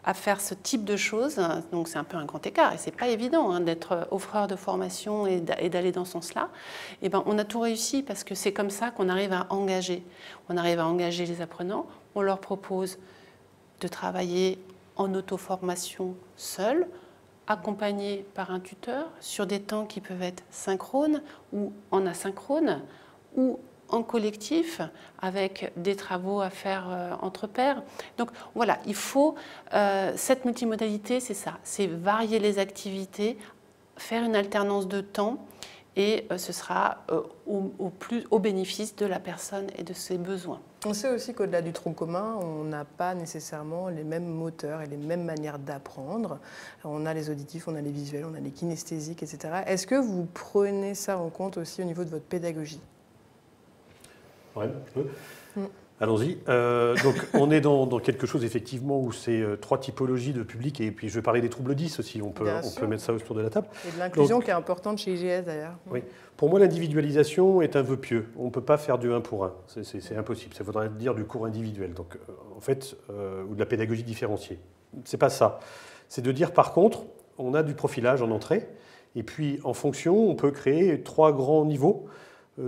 D: à faire ce type de choses, donc c'est un peu un grand écart, et c'est pas évident d'être offreur de formation et d'aller dans ce sens-là, et ben on a tout réussi parce que c'est comme ça qu'on arrive à engager. On arrive à engager les apprenants, on leur propose de travailler en auto-formation seul, accompagné par un tuteur, sur des temps qui peuvent être synchrones ou en asynchrone, ou en collectif, avec des travaux à faire entre pairs. Donc voilà, il faut, cette multimodalité, c'est ça, c'est varier les activités, faire une alternance de temps, et ce sera au bénéfice de la personne et de ses besoins.
A: On sait aussi qu'au-delà du tronc commun, on n'a pas nécessairement les mêmes moteurs et les mêmes manières d'apprendre. On a les auditifs, on a les visuels, on a les kinesthésiques, etc. Est-ce que vous prenez ça en compte aussi au niveau de votre pédagogie ?
C: Ouais, je peux. Allons-y. Donc, on est dans quelque chose, effectivement, où c'est 3 typologies de public. Et puis, je vais parler des troubles 10 aussi. On peut mettre ça autour de la table.
A: Et de l'inclusion qui est importante chez IGS, d'ailleurs.
C: Oui. Pour moi, l'individualisation est un vœu pieux. On ne peut pas faire du 1 pour 1. C'est impossible. Ça voudrait dire du cours individuel. Donc, en fait, ou de la pédagogie différenciée. C'est pas ça. C'est de dire, par contre, on a du profilage en entrée. Et puis, en fonction, on peut créer 3 grands niveaux.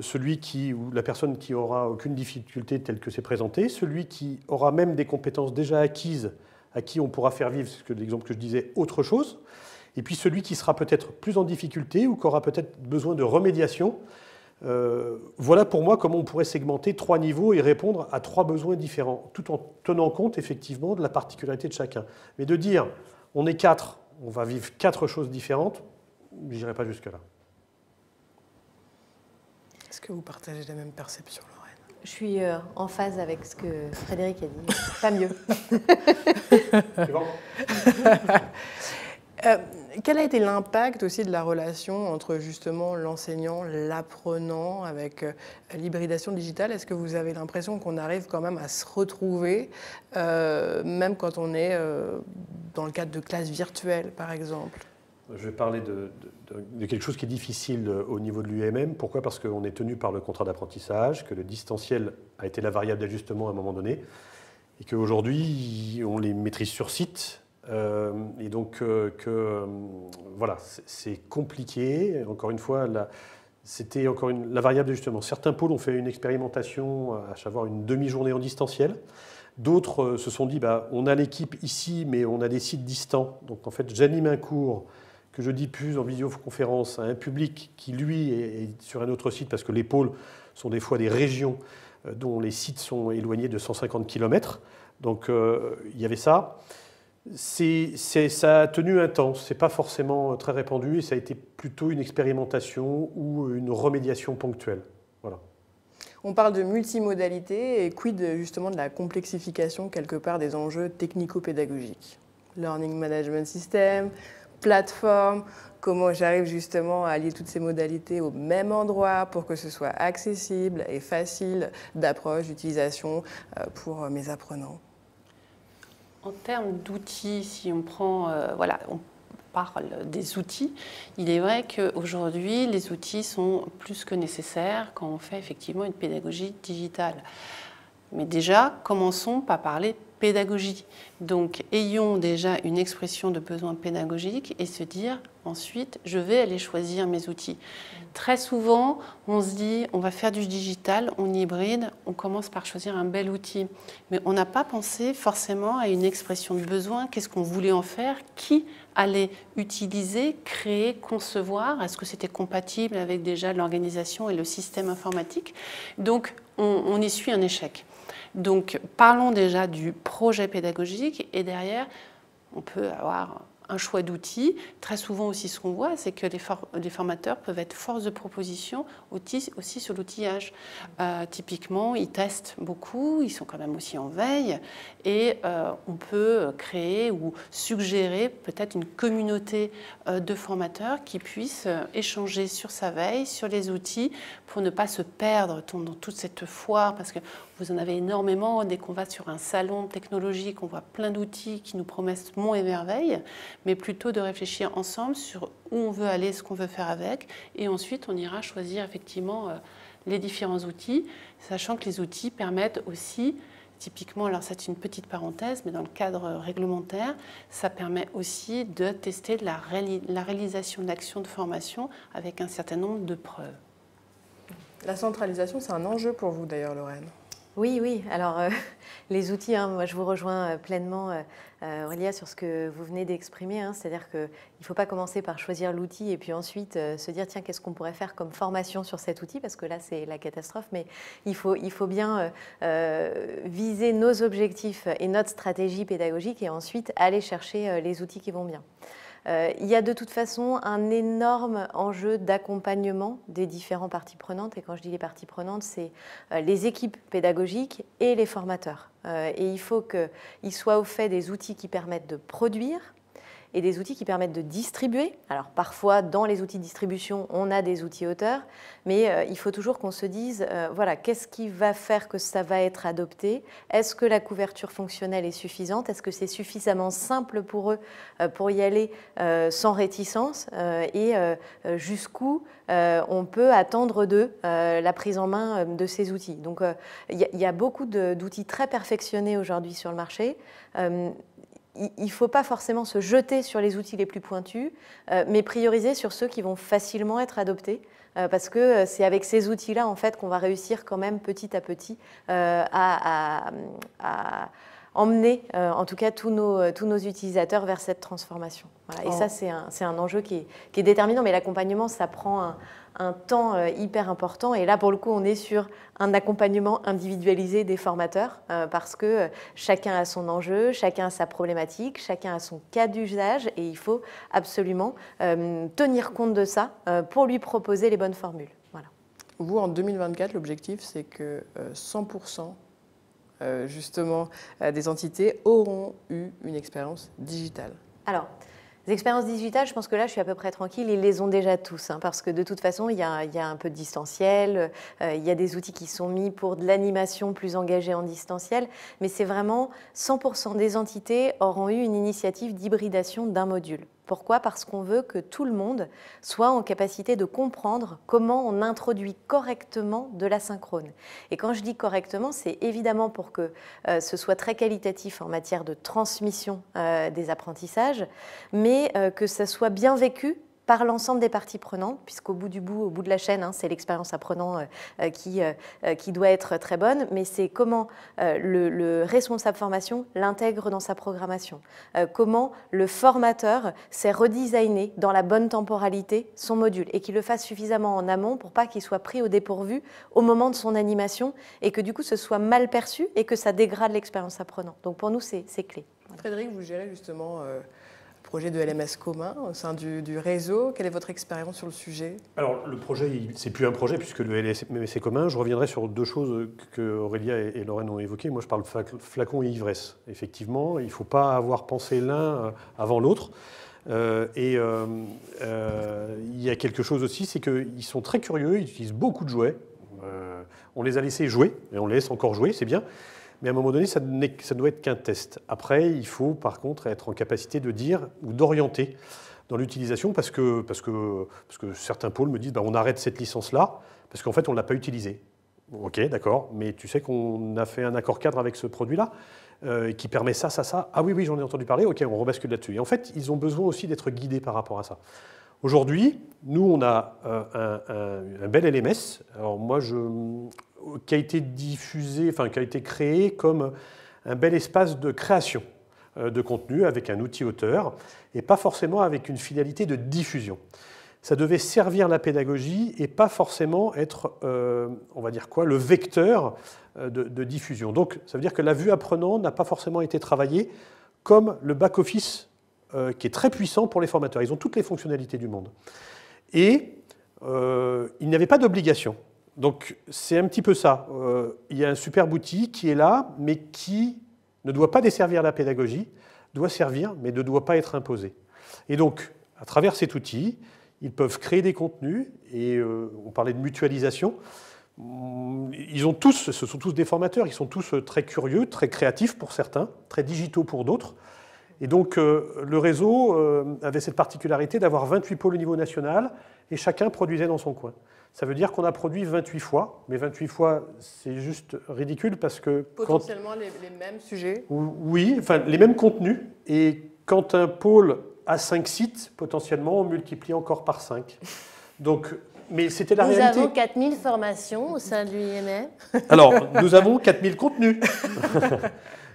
C: Celui ou la personne qui aura aucune difficulté telle que c'est présenté, celui qui aura même des compétences déjà acquises, à qui on pourra faire vivre, c'est l'exemple que je disais, autre chose, et puis celui qui sera peut-être plus en difficulté ou qui aura peut-être besoin de remédiation. Voilà pour moi comment on pourrait segmenter 3 niveaux et répondre à 3 besoins différents, tout en tenant compte effectivement de la particularité de chacun. Mais de dire, on est 4, on va vivre 4 choses différentes, je n'irai pas jusque-là.
A: Est-ce que vous partagez la même perception, Lorraine?
B: Je suis en phase avec ce que Frédéric a dit. Pas mieux.
C: C'est bon.
A: Quel a été l'impact aussi de la relation entre justement l'enseignant, l'apprenant avec l'hybridation digitale? Est-ce que vous avez l'impression qu'on arrive quand même à se retrouver, même quand on est dans le cadre de classes virtuelles, par exemple?
C: Je vais parler de quelque chose qui est difficile au niveau de l'UMM. Pourquoi? Parce qu'on est tenu par le contrat d'apprentissage, que le distanciel a été la variable d'ajustement à un moment donné, et qu'aujourd'hui, on les maîtrise sur site. Et donc, voilà, c'est compliqué. Encore une fois, c'était la variable d'ajustement. Certains pôles ont fait une expérimentation, à savoir une demi-journée en distanciel. D'autres se sont dit, on a l'équipe ici, mais on a des sites distants. Donc, en fait, j'anime un cours que je diffuse en visioconférence à un public qui, lui, est sur un autre site, parce que les pôles sont des fois des régions dont les sites sont éloignés de 150 km. Donc, il y avait ça. Ça a tenu un temps. Ce n'est pas forcément très répandu et ça a été plutôt une expérimentation ou une remédiation ponctuelle. Voilà.
A: On parle de multimodalité et quid justement de la complexification quelque part des enjeux technico-pédagogiques. Learning Management System, plateforme, comment j'arrive justement à allier toutes ces modalités au même endroit pour que ce soit accessible et facile d'approche, d'utilisation pour mes apprenants.
D: En termes d'outils, si on prend, on parle des outils, il est vrai qu'aujourd'hui, les outils sont plus que nécessaires quand on fait effectivement une pédagogie digitale. Mais déjà, commençons par parler pédagogie. Donc, ayons déjà une expression de besoin pédagogique et se dire ensuite, je vais aller choisir mes outils. Très souvent, on se dit, on va faire du digital, on hybride, on commence par choisir un bel outil. Mais on n'a pas pensé forcément à une expression de besoin, qu'est-ce qu'on voulait en faire, qui allait utiliser, créer, concevoir, est-ce que c'était compatible avec déjà l'organisation et le système informatique. Donc, on essuie un échec. Donc, parlons déjà du projet pédagogique et derrière, on peut avoir un choix d'outils. Très souvent aussi, ce qu'on voit, c'est que les formateurs peuvent être force de proposition aussi sur l'outillage. Typiquement, ils testent beaucoup, ils sont quand même aussi en veille et on peut créer ou suggérer peut-être une communauté de formateurs qui puissent échanger sur sa veille, sur les outils pour ne pas se perdre dans toute cette foire parce que vous en avez énormément. Dès qu'on va sur un salon technologique, on voit plein d'outils qui nous promettent monts et merveilles, mais plutôt de réfléchir ensemble sur où on veut aller, ce qu'on veut faire avec, et ensuite on ira choisir effectivement les différents outils, sachant que les outils permettent aussi, typiquement, alors c'est une petite parenthèse, mais dans le cadre réglementaire, ça permet aussi de tester la réalisation d'actions de formation avec un certain nombre de preuves.
A: La centralisation, c'est un enjeu pour vous d'ailleurs, Lorraine.
B: Oui, oui. Alors, les outils, moi je vous rejoins pleinement, Aurélia, sur ce que vous venez d'exprimer. C'est-à-dire qu'il ne faut pas commencer par choisir l'outil et puis ensuite se dire, tiens, qu'est-ce qu'on pourrait faire comme formation sur cet outil? Parce que là, c'est la catastrophe. Mais il faut bien viser nos objectifs et notre stratégie pédagogique et ensuite aller chercher les outils qui vont bien. Il y a de toute façon un énorme enjeu d'accompagnement des différentes parties prenantes. Et quand je dis les parties prenantes, c'est les équipes pédagogiques et les formateurs. Et il faut qu'ils soient au fait des outils qui permettent de produire et des outils qui permettent de distribuer. Alors parfois, dans les outils de distribution, on a des outils auteurs, mais il faut toujours qu'on se dise, voilà, qu'est-ce qui va faire que ça va être adopté? Est-ce que la couverture fonctionnelle est suffisante? Est-ce que c'est suffisamment simple pour eux pour y aller sans réticence? Et jusqu'où on peut attendre d'eux la prise en main de ces outils? Donc il y a beaucoup d'outils très perfectionnés aujourd'hui sur le marché. Il ne faut pas forcément se jeter sur les outils les plus pointus, mais prioriser sur ceux qui vont facilement être adoptés, parce que c'est avec ces outils-là en fait, qu'on va réussir quand même petit à petit à emmener en tout cas tous nos utilisateurs vers cette transformation. Voilà. Et ça, c'est un enjeu qui est déterminant, mais l'accompagnement, ça prend un temps hyper important. Et là, pour le coup, on est sur un accompagnement individualisé des formateurs parce que chacun a son enjeu, chacun a sa problématique, chacun a son cas d'usage et il faut absolument tenir compte de ça pour lui proposer les bonnes formules. Voilà.
A: Vous, en 2024, l'objectif, c'est que 100% justement des entités auront eu une expérience digitale.
B: Alors, les expériences digitales, je pense que là, je suis à peu près tranquille. Ils les ont déjà tous, parce que de toute façon, il y a un peu de distanciel, il y a des outils qui sont mis pour de l'animation plus engagée en distanciel, mais c'est vraiment 100% des entités auront eu une initiative d'hybridation d'un module. Pourquoi? Parce qu'on veut que tout le monde soit en capacité de comprendre comment on introduit correctement de l'asynchrone. Et quand je dis correctement, c'est évidemment pour que ce soit très qualitatif en matière de transmission des apprentissages, mais que ça soit bien vécu par l'ensemble des parties prenantes, puisqu'au bout de la chaîne, c'est l'expérience apprenant qui doit être très bonne, mais c'est comment le responsable formation l'intègre dans sa programmation, comment le formateur sait redesigner dans la bonne temporalité son module et qu'il le fasse suffisamment en amont pour pas qu'il soit pris au dépourvu au moment de son animation et que du coup ce soit mal perçu et que ça dégrade l'expérience apprenant. Donc pour nous, c'est clé.
A: Voilà. Frédéric, vous gérez justement projet de LMS commun au sein du réseau. Quelle est votre expérience sur le sujet?
C: Alors, le projet, c'est plus un projet puisque le LMS est commun. Je reviendrai sur deux choses que Aurélia et Lorraine ont évoquées. Moi, je parle de flacon et ivresse. Effectivement, il ne faut pas avoir pensé l'un avant l'autre. Il y a quelque chose aussi, c'est qu'ils sont très curieux, ils utilisent beaucoup de jouets. On les a laissés jouer, et on les laisse encore jouer, c'est bien. Mais à un moment donné, ça ne doit être qu'un test. Après, il faut par contre être en capacité de dire ou d'orienter dans l'utilisation parce que certains pôles me disent on arrête cette licence-là parce qu'en fait, on ne l'a pas utilisée. Ok, d'accord, mais tu sais qu'on a fait un accord cadre avec ce produit-là. qui permet ça, ça, ça. Ah oui, oui, j'en ai entendu parler, ok, on rebascule là-dessus. Et en fait, ils ont besoin aussi d'être guidés par rapport à ça. Aujourd'hui, nous, on a un bel LMS, alors moi, qui a été diffusé, enfin, qui a été créé comme un bel espace de création de contenu avec un outil auteur et pas forcément avec une finalité de diffusion. Ça devait servir la pédagogie et pas forcément être, on va dire quoi, le vecteur de diffusion. Donc, ça veut dire que la vue apprenant n'a pas forcément été travaillée comme le back-office qui est très puissant pour les formateurs. Ils ont toutes les fonctionnalités du monde. Et il n'y avait pas d'obligation. Donc, c'est un petit peu ça. Il y a un superbe outil qui est là, mais qui ne doit pas desservir la pédagogie, doit servir, mais ne doit pas être imposé. Et donc, à travers cet outil, ils peuvent créer des contenus, et on parlait de mutualisation. Ils ont tous, ce sont tous des formateurs, ils sont tous très curieux, très créatifs pour certains, très digitaux pour d'autres. Et donc, le réseau avait cette particularité d'avoir 28 pôles au niveau national, et chacun produisait dans son coin. Ça veut dire qu'on a produit 28 fois, mais 28 fois, c'est juste ridicule parce que...
A: Potentiellement les mêmes sujets.
C: Oui, enfin, les mêmes contenus, et quand un pôle a 5 sites, potentiellement, on multiplie encore par 5. Donc, mais c'était la réalité.
E: Nous avons 4000 formations au sein de l'UIMM.
C: Alors, nous avons 4000 contenus.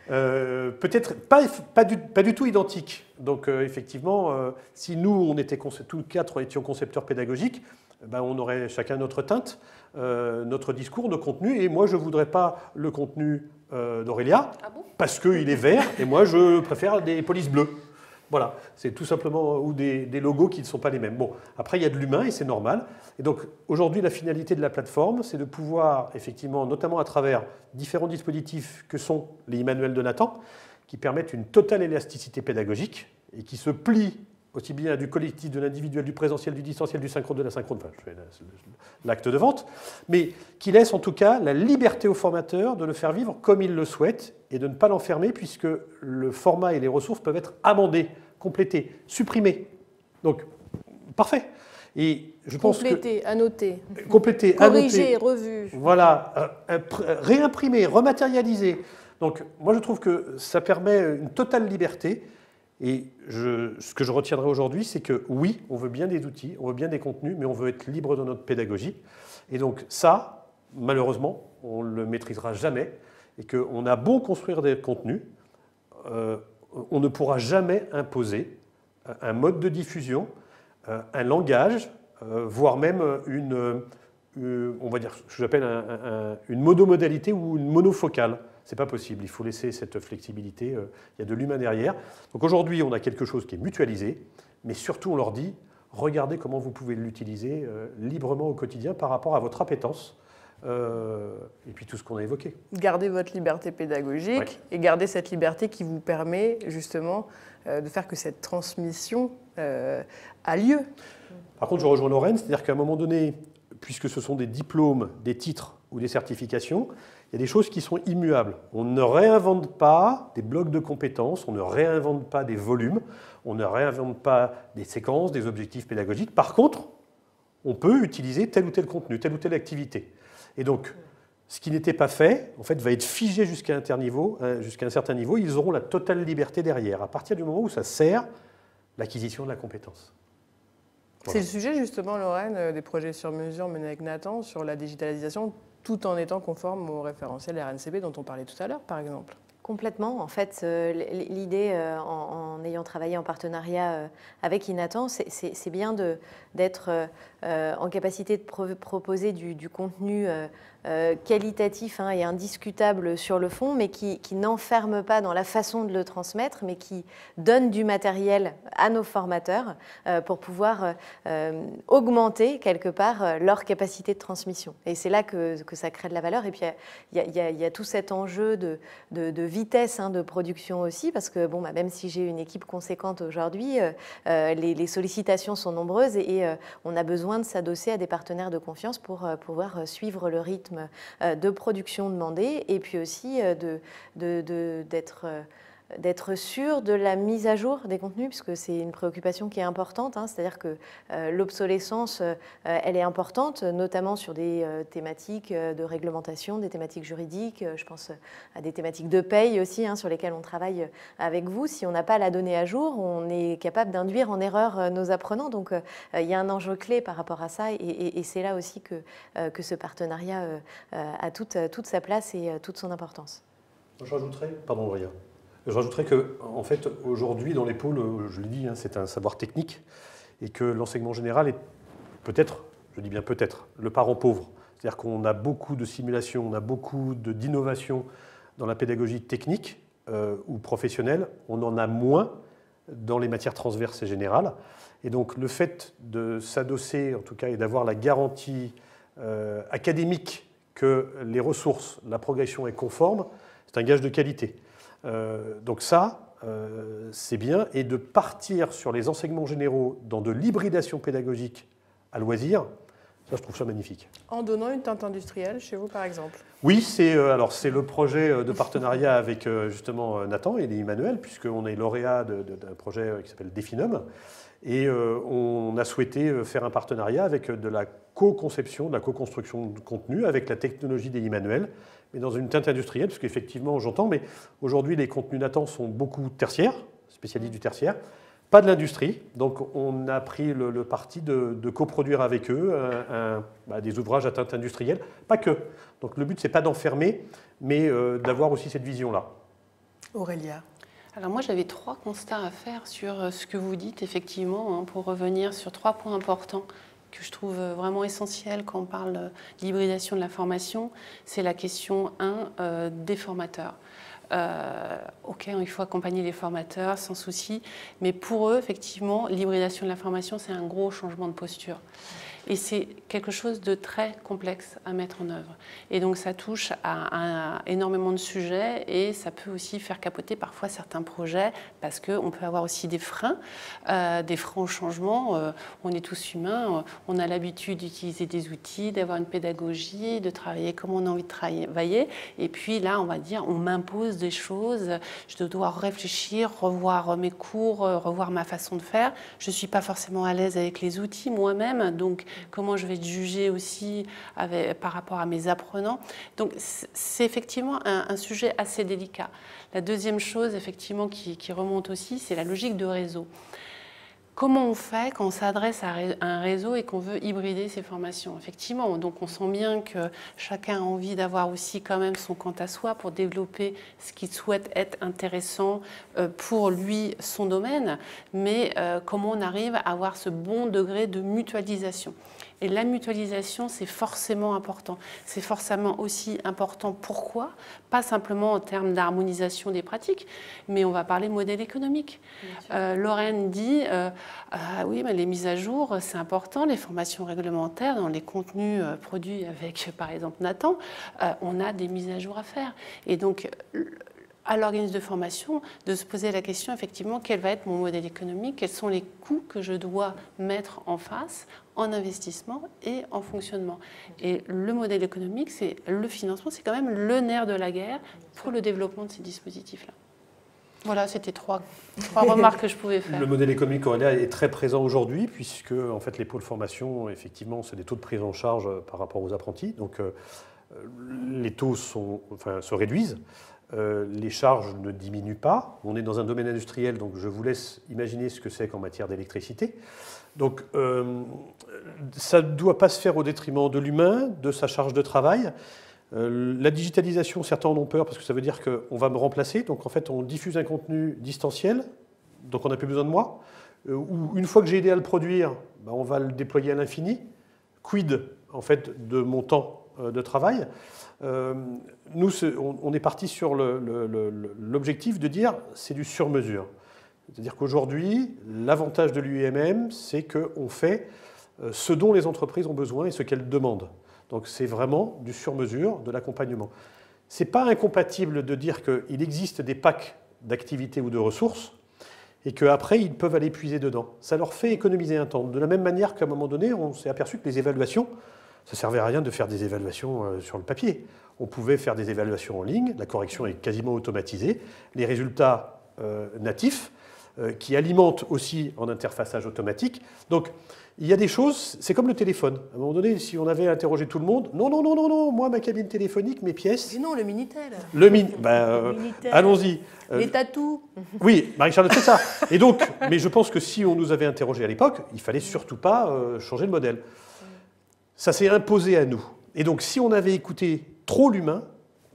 C: Peut-être pas du tout identiques. Donc, effectivement, si nous, on était tous les 4 étions concepteurs pédagogiques, ben, on aurait chacun notre teinte, notre discours, nos contenus. Et moi, je ne voudrais pas le contenu d'Aurélia, parce qu'il est vert, et moi, je préfère des polices bleues. Voilà, c'est tout simplement, ou des logos qui ne sont pas les mêmes. Bon, après, il y a de l'humain et c'est normal. Et donc, aujourd'hui, la finalité de la plateforme, c'est de pouvoir, effectivement, notamment à travers différents dispositifs que sont les manuels de Nathan, qui permettent une totale élasticité pédagogique et qui se plient aussi bien du collectif, de l'individuel, du présentiel, du distanciel, du synchrone, de l'asynchrone, enfin, je fais l'acte de vente, mais qui laisse en tout cas la liberté au formateur de le faire vivre comme il le souhaite et de ne pas l'enfermer puisque le format et les ressources peuvent être amendés, complétés, supprimés. Donc, parfait. Et je pense
A: compléter, annoter.
C: Compléter,
E: corriger,
C: annoter,
E: revu.
C: voilà, réimprimer, rematérialiser. Donc, moi, je trouve que ça permet une totale liberté. Et ce que je retiendrai aujourd'hui, c'est que oui, on veut bien des outils, on veut bien des contenus, mais on veut être libre de notre pédagogie. Et donc ça, malheureusement, on ne le maîtrisera jamais. Et qu'on a beau construire des contenus, on ne pourra jamais imposer un mode de diffusion, un langage, voire même on va dire ce que j'appelle une monomodalité ou une monofocale. Ce n'est pas possible, il faut laisser cette flexibilité, il y a de l'humain derrière. Donc aujourd'hui, on a quelque chose qui est mutualisé, mais surtout on leur dit, regardez comment vous pouvez l'utiliser librement au quotidien par rapport à votre appétence et puis tout ce qu'on a évoqué.
A: Gardez votre liberté pédagogique et gardez cette liberté qui vous permet justement de faire que cette transmission a lieu.
C: Par contre, je rejoins Lorraine, c'est-à-dire qu'à un moment donné, puisque ce sont des diplômes, des titres ou des certifications, il y a des choses qui sont immuables. On ne réinvente pas des blocs de compétences, on ne réinvente pas des volumes, on ne réinvente pas des séquences, des objectifs pédagogiques. Par contre, on peut utiliser tel ou tel contenu, telle ou telle activité. Et donc, ce qui n'était pas fait, en fait, va être figé jusqu'à un certain niveau. Ils auront la totale liberté derrière, à partir du moment où ça sert l'acquisition de la compétence.
A: Voilà. C'est le sujet justement, Lorraine, des projets sur mesure menés avec Nathan sur la digitalisation, tout en étant conforme au référentiel RNCP dont on parlait tout à l'heure, par exemple.
B: Complètement. En fait, l'idée, en ayant travaillé en partenariat avec Inathan, c'est bien d'être en capacité de proposer du contenu qualitatif et indiscutable sur le fond, mais qui n'enferme pas dans la façon de le transmettre, mais qui donne du matériel à nos formateurs pour pouvoir augmenter quelque part leur capacité de transmission. Et c'est là que ça crée de la valeur. Et puis il y a tout cet enjeu de vitesse de production aussi, parce que même si j'ai une équipe conséquente aujourd'hui, les sollicitations sont nombreuses et on a besoin de s'adosser à des partenaires de confiance pour pouvoir suivre le rythme de production demandé et puis aussi d'être d'être sûr de la mise à jour des contenus, puisque c'est une préoccupation qui est importante, hein, c'est-à-dire que l'obsolescence, elle est importante, notamment sur des thématiques de réglementation, des thématiques juridiques, je pense à des thématiques de paye aussi, hein, sur lesquelles on travaille avec vous. Si on n'a pas la donnée à jour, on est capable d'induire en erreur nos apprenants, donc il y a un enjeu clé par rapport à ça, et c'est là aussi que ce partenariat a toute sa place et toute son importance.
C: Je rajouterais que, en fait, aujourd'hui, dans les pôles, je l'ai dit, hein, c'est un savoir technique et que l'enseignement général est peut-être, je dis bien peut-être, le parent pauvre. C'est-à-dire qu'on a beaucoup de simulations, on a beaucoup d'innovations dans la pédagogie technique ou professionnelle. On en a moins dans les matières transverses et générales. Et donc, le fait de s'adosser, en tout cas, et d'avoir la garantie académique que les ressources, la progression est conforme, c'est un gage de qualité. Donc ça, c'est bien. Et de partir sur les enseignements généraux dans de l'hybridation pédagogique à loisir, ça, je trouve ça magnifique.
A: En donnant une teinte industrielle chez vous, par exemple?
C: Oui, c'est le projet de partenariat avec justement Nathan et Emmanuel, puisqu'on est lauréat d'un projet qui s'appelle Definum. Et on a souhaité faire un partenariat avec de la co-conception, de la co-construction de contenu avec la technologie des Emmanuel, mais dans une teinte industrielle, parce qu'effectivement, j'entends, mais aujourd'hui, les contenus Nathan sont beaucoup tertiaires, spécialistes du tertiaire, pas de l'industrie. Donc, on a pris le parti de coproduire avec eux des ouvrages à teinte industrielle, pas que. Donc, le but, c'est pas d'enfermer, mais d'avoir aussi cette vision-là.
A: Aurélia.
D: Alors moi, j'avais 3 constats à faire sur ce que vous dites, effectivement, hein, pour revenir sur 3 points importants que je trouve vraiment essentiels quand on parle d'hybridation de la formation. C'est la question 1 des formateurs. Ok, il faut accompagner les formateurs, sans souci, mais pour eux, effectivement, l'hybridation de la formation, c'est un gros changement de posture. Et c'est quelque chose de très complexe à mettre en œuvre. Et donc ça touche à énormément de sujets et ça peut aussi faire capoter parfois certains projets parce qu'on peut avoir aussi des freins au changement. On est tous humains, on a l'habitude d'utiliser des outils, d'avoir une pédagogie, de travailler comme on a envie de travailler. Et puis là, on va dire, on m'impose des choses, je dois devoir réfléchir, revoir mes cours, revoir ma façon de faire. Je ne suis pas forcément à l'aise avec les outils moi-même, donc comment je vais être jugée aussi par rapport à mes apprenants. Donc c'est effectivement un sujet assez délicat. La deuxième chose effectivement qui remonte aussi, c'est la logique de réseau. Comment on fait quand on s'adresse à un réseau et qu'on veut hybrider ces formations? Effectivement, donc on sent bien que chacun a envie d'avoir aussi quand même son quant à soi pour développer ce qu'il souhaite être intéressant pour lui, son domaine, mais comment on arrive à avoir ce bon degré de mutualisation? Et la mutualisation, c'est forcément important. C'est forcément aussi important. Pourquoi? Pas simplement en termes d'harmonisation des pratiques, mais on va parler modèle économique. Lorraine dit, oui, mais les mises à jour, c'est important, les formations réglementaires, dans les contenus produits avec, par exemple, Nathan, on a des mises à jour à faire. Et donc, à l'organisme de formation, de se poser la question, effectivement, quel va être mon modèle économique, quels sont les coûts que je dois mettre en face en investissement et en fonctionnement. Et le modèle économique, c'est le financement, c'est quand même le nerf de la guerre pour le développement de ces dispositifs-là. Voilà, c'était trois remarques que je pouvais faire.
C: Le modèle économique Aurélia est très présent aujourd'hui, puisque en fait, les pôles formation, effectivement, c'est des taux de prise en charge par rapport aux apprentis. Donc, les taux se réduisent. Les charges ne diminuent pas. On est dans un domaine industriel, donc je vous laisse imaginer ce que c'est qu'en matière d'électricité. Donc, ça ne doit pas se faire au détriment de l'humain, de sa charge de travail. La digitalisation, certains en ont peur parce que ça veut dire qu'on va me remplacer. Donc, en fait, on diffuse un contenu distanciel, donc on n'a plus besoin de moi. Ou une fois que j'ai aidé à le produire, on va le déployer à l'infini. Quid, en fait, de mon temps de travail? Nous, on est parti sur l'objectif de dire c'est du sur-mesure. C'est-à-dire qu'aujourd'hui, l'avantage de l'UIMM, c'est qu'on fait ce dont les entreprises ont besoin et ce qu'elles demandent. Donc c'est vraiment du sur-mesure, de l'accompagnement. Ce n'est pas incompatible de dire qu'il existe des packs d'activités ou de ressources et qu'après, ils peuvent aller puiser dedans. Ça leur fait économiser un temps. De la même manière qu'à un moment donné, on s'est aperçu que les évaluations, ça ne servait à rien de faire des évaluations sur le papier. On pouvait faire des évaluations en ligne, la correction est quasiment automatisée, les résultats natif qui alimente aussi en interfaçage automatique. Donc, il y a des choses, c'est comme le téléphone. À un moment donné, si on avait interrogé tout le monde, non, non, non, non, non, moi, ma cabine téléphonique, mes pièces...
A: Mais non, le Minitel.
C: Le Minitel. Allons-y.
A: Les tatous.
C: Oui, Marie-Charlotte, c'est ça. Et donc, mais je pense que si on nous avait interrogé à l'époque, il fallait surtout pas changer le modèle. Ça s'est imposé à nous. Et donc, si on avait écouté trop l'humain,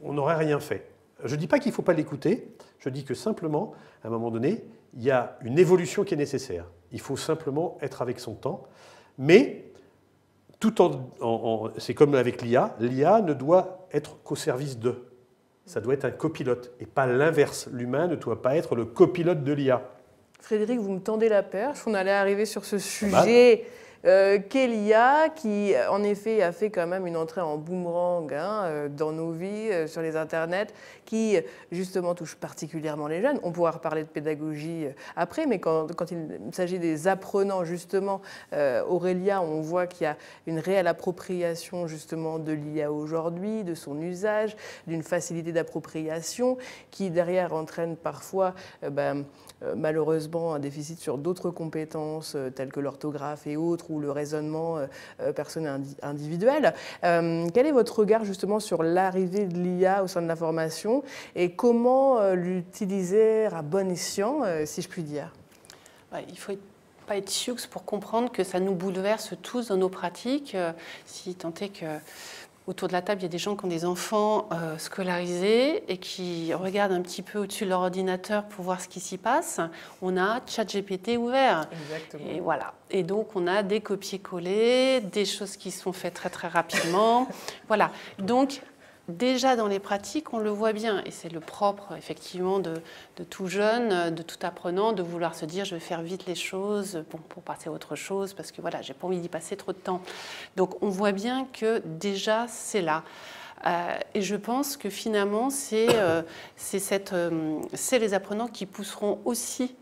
C: on n'aurait rien fait. Je ne dis pas qu'il ne faut pas l'écouter, je dis que simplement, à un moment donné, il y a une évolution qui est nécessaire. Il faut simplement être avec son temps. Mais, c'est comme avec l'IA, l'IA ne doit être qu'au service d'eux. Ça doit être un copilote, et pas l'inverse. L'humain ne doit pas être le copilote de l'IA.
A: Frédéric, vous me tendez la perche. On allait arriver sur ce sujet qu'est l'IA, qui en effet a fait quand même une entrée en boomerang dans nos vies, sur les internets, qui justement touche particulièrement les jeunes. On pourra reparler de pédagogie après, mais quand il s'agit des apprenants justement, Aurélia, on voit qu'il y a une réelle appropriation justement de l'IA aujourd'hui, de son usage, d'une facilité d'appropriation qui derrière entraîne parfois malheureusement un déficit sur d'autres compétences telles que l'orthographe et autres, ou le raisonnement personnel individuel. Quel est votre regard justement sur l'arrivée de l'IA au sein de la formation et comment l'utiliser à bon escient, si je puis dire?
D: Il ne faut pas être sioux pour comprendre que ça nous bouleverse tous dans nos pratiques, si tant est que autour de la table, il y a des gens qui ont des enfants scolarisés et qui regardent un petit peu au-dessus de leur ordinateur pour voir ce qui s'y passe. On a ChatGPT ouvert.
A: Exactement.
D: Et voilà. Et donc, on a des copier-coller, des choses qui sont faites très, très rapidement. Voilà. Donc, déjà dans les pratiques, on le voit bien. Et c'est le propre, effectivement, de tout jeune, de tout apprenant, de vouloir se dire, je vais faire vite les choses pour passer à autre chose, parce que voilà, j'ai pas envie d'y passer trop de temps. Donc, on voit bien que déjà, c'est là. Et je pense que finalement, c'est les apprenants qui pousseront aussi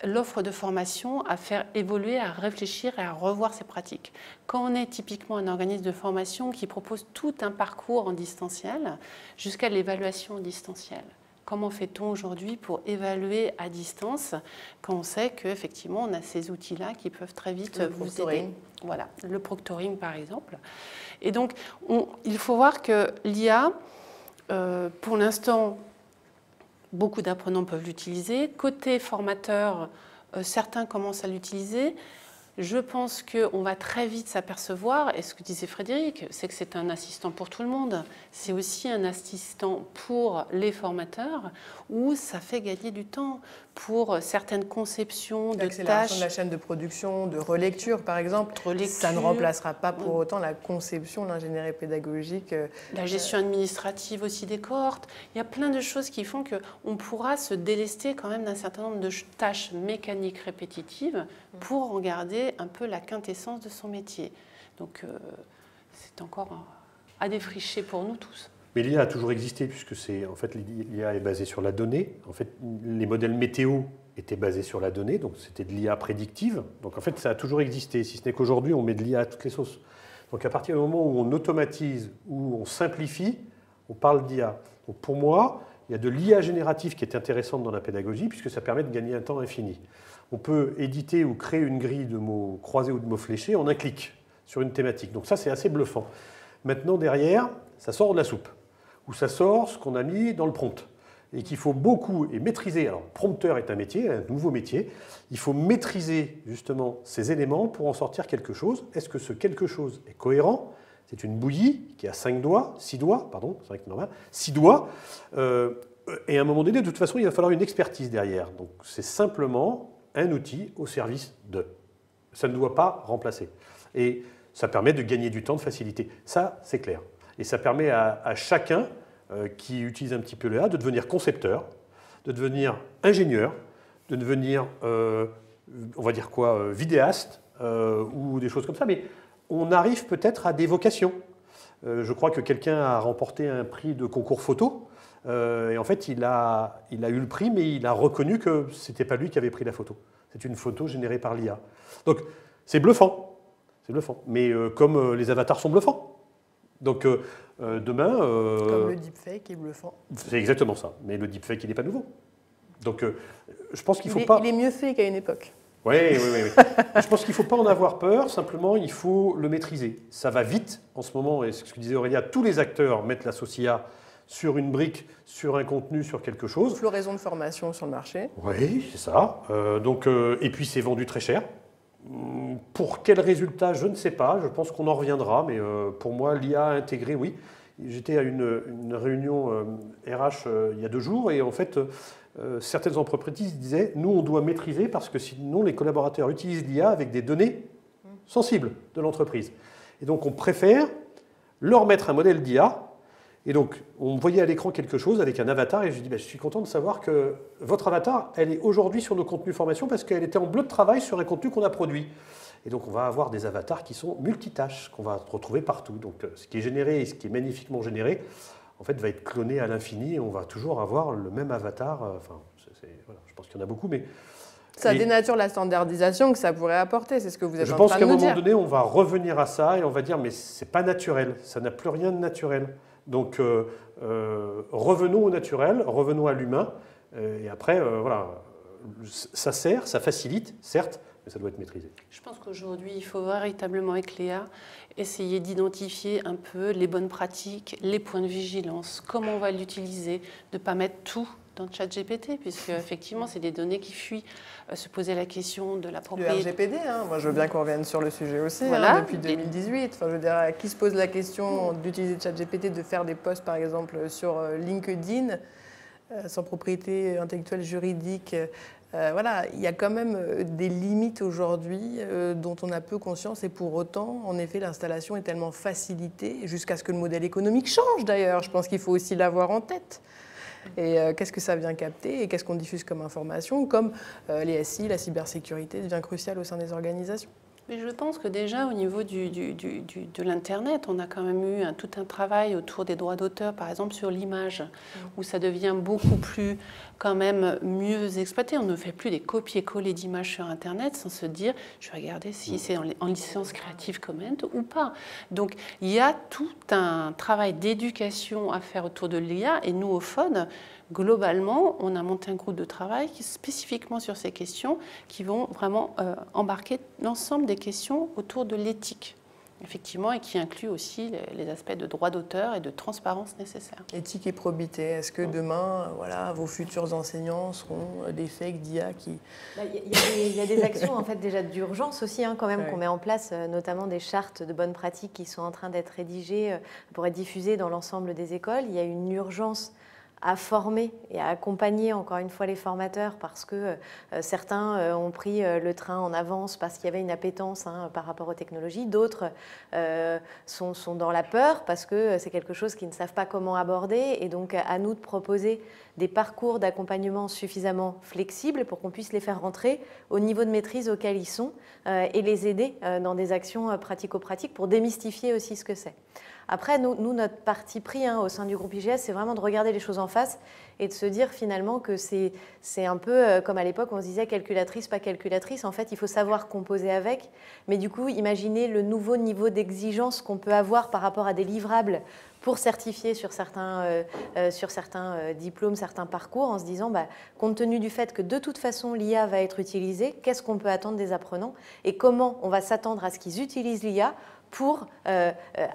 D: l'offre de formation à faire évoluer, à réfléchir et à revoir ses pratiques. Quand on est typiquement un organisme de formation qui propose tout un parcours en distanciel jusqu'à l'évaluation en distanciel, comment fait-on aujourd'hui pour évaluer à distance quand on sait qu'effectivement on a ces outils-là qui peuvent très vite vous aider. Voilà, le proctoring par exemple. Et donc il faut voir que l'IA, pour l'instant, beaucoup d'apprenants peuvent l'utiliser. Côté formateur, certains commencent à l'utiliser. Je pense qu'on va très vite s'apercevoir, et ce que disait Frédéric, c'est que c'est un assistant pour tout le monde. C'est aussi un assistant pour les formateurs, où ça fait gagner du temps pour certaines conceptions de tâches.
A: De la chaîne de production, de relecture par exemple, ça ne remplacera pas pour autant la conception, l'ingénierie pédagogique.
D: La gestion administrative aussi des cohortes. Il y a plein de choses qui font qu'on pourra se délester quand même d'un certain nombre de tâches mécaniques répétitives pour en garder un peu la quintessence de son métier. Donc c'est encore à défricher pour nous tous.
C: Mais l'IA a toujours existé, puisque en fait, l'IA est basée sur la donnée. En fait, les modèles météo étaient basés sur la donnée, donc c'était de l'IA prédictive. Donc en fait, ça a toujours existé, si ce n'est qu'aujourd'hui, on met de l'IA à toutes les sauces. Donc à partir du moment où on automatise, où on simplifie, on parle d'IA. Donc pour moi, il y a de l'IA générative qui est intéressante dans la pédagogie, puisque ça permet de gagner un temps infini. On peut éditer ou créer une grille de mots croisés ou de mots fléchés en un clic sur une thématique. Donc ça, c'est assez bluffant. Maintenant, derrière, ça sort de la soupe, ou ça sort ce qu'on a mis dans le prompt, et qu'il faut beaucoup et maîtriser. Alors, prompteur est un métier, un nouveau métier. Il faut maîtriser justement ces éléments pour en sortir quelque chose. Est-ce que ce quelque chose est cohérent? C'est une bouillie qui a 6 doigts, c'est vrai que c'est normal, 6 doigts. Et à un moment donné, de toute façon, il va falloir une expertise derrière. Donc, c'est simplement un outil au service de. Ça ne doit pas remplacer. Et ça permet de gagner du temps, de faciliter. Ça, c'est clair. Et ça permet à chacun qui utilise un petit peu l'IA de devenir concepteur, de devenir ingénieur, de devenir, on va dire quoi, vidéaste ou des choses comme ça. Mais on arrive peut-être à des vocations. Je crois que quelqu'un a remporté un prix de concours photo. Et en fait, il a eu le prix, mais il a reconnu que ce n'était pas lui qui avait pris la photo. C'est une photo générée par l'IA. Donc, c'est bluffant. C'est bluffant. Mais comme les avatars sont bluffants. Donc, demain...
A: Comme le deepfake est bluffant.
C: C'est exactement ça. Mais le deepfake, il n'est pas nouveau. Donc, je pense qu'il faut pas...
A: Il est mieux fait qu'à une époque.
C: Oui. Je pense qu'il ne faut pas en avoir peur, simplement il faut le maîtriser. Ça va vite en ce moment, et c'est ce que disait Aurélia, tous les acteurs mettent la SOCIA sur une brique, sur un contenu, sur quelque chose.
A: Floraison de formation sur le marché.
C: Oui, c'est ça. Et puis c'est vendu très cher. Pour quel résultat, je ne sais pas. Je pense qu'on en reviendra, mais pour moi, l'IA intégrée, oui. J'étais à une réunion RH il y a 2 jours, et en fait, certaines entreprises disaient « nous, on doit maîtriser parce que sinon, les collaborateurs utilisent l'IA avec des données sensibles de l'entreprise. Et donc, on préfère leur mettre un modèle d'IA. Et donc, on voyait à l'écran quelque chose avec un avatar, et je dis je suis content de savoir que votre avatar, elle est aujourd'hui sur nos contenus formation parce qu'elle était en bleu de travail sur un contenu qu'on a produit. Et donc, on va avoir des avatars qui sont multitâches, qu'on va retrouver partout. Donc, ce qui est généré et ce qui est magnifiquement généré, en fait, va être cloné à l'infini, et on va toujours avoir le même avatar. Voilà, je pense qu'il y en a beaucoup, mais...
A: Ça dénature la standardisation que ça pourrait apporter, c'est ce que vous êtes
C: je
A: en
C: pense
A: train
C: qu'à
A: de
C: un
A: nous
C: moment
A: dire.
C: donné, on va revenir à ça, et on va dire, mais c'est pas naturel, ça n'a plus rien de naturel. Donc, revenons au naturel, revenons à l'humain, et après, voilà, ça sert, ça facilite, certes, mais ça doit être maîtrisé.
D: Je pense qu'aujourd'hui, il faut véritablement, avec Léa, essayer d'identifier un peu les bonnes pratiques, les points de vigilance, comment on va l'utiliser, de ne pas mettre tout dans le ChatGPT, puisque effectivement, c'est des données qui fuient. Se poser la question de la
A: Le
D: propriété.
A: RGPD, moi je veux bien qu'on revienne sur le sujet aussi,
D: Voilà.
A: Depuis 2018. Enfin, je veux dire, qui se pose la question d'utiliser ChatGPT, de faire des posts par exemple sur LinkedIn, sans propriété intellectuelle juridique. Voilà, il y a quand même des limites aujourd'hui dont on a peu conscience, et pour autant, en effet, l'installation est tellement facilitée, jusqu'à ce que le modèle économique change d'ailleurs. Je pense qu'il faut aussi l'avoir en tête. Et qu'est-ce que ça vient capter et qu'est-ce qu'on diffuse comme information, comme les SI, la cybersécurité devient cruciale au sein des organisations.
D: Mais je pense que déjà au niveau de l'Internet, on a quand même eu tout un travail autour des droits d'auteur, par exemple sur l'image, où ça devient beaucoup plus, quand même, mieux exploité. On ne fait plus des copier-coller d'images sur Internet sans se dire, je vais regarder si c'est en licence Creative Commons ou pas. Donc il y a tout un travail d'éducation à faire autour de l'IA, et nous, au FOD, globalement, on a monté un groupe de travail spécifiquement sur ces questions qui vont vraiment embarquer l'ensemble des questions autour de l'éthique, effectivement, et qui inclut aussi les aspects de droit d'auteur et de transparence nécessaires.
A: Éthique et probité, est-ce que demain, voilà, vos futurs enseignants seront des fakes d'IA qui...
B: Il y a des actions en fait, déjà d'urgence aussi quand même, qu'on met en place, notamment des chartes de bonnes pratiques qui sont en train d'être rédigées pour être diffusées dans l'ensemble des écoles. Il y a une urgence à former et à accompagner encore une fois les formateurs, parce que certains ont pris le train en avance parce qu'il y avait une appétence par rapport aux technologies, d'autres sont dans la peur parce que c'est quelque chose qu'ils ne savent pas comment aborder, et donc à nous de proposer des parcours d'accompagnement suffisamment flexibles pour qu'on puisse les faire rentrer au niveau de maîtrise auquel ils sont et les aider dans des actions pratico-pratiques pour démystifier aussi ce que c'est. Après, nous, notre parti pris au sein du groupe IGS, c'est vraiment de regarder les choses en face et de se dire finalement que c'est un peu comme à l'époque, on se disait calculatrice, pas calculatrice. En fait, il faut savoir composer avec. Mais du coup, imaginez le nouveau niveau d'exigence qu'on peut avoir par rapport à des livrables pour certifier sur certains diplômes, certains parcours, en se disant, compte tenu du fait que de toute façon l'IA va être utilisée, qu'est-ce qu'on peut attendre des apprenants et comment on va s'attendre à ce qu'ils utilisent l'IA pour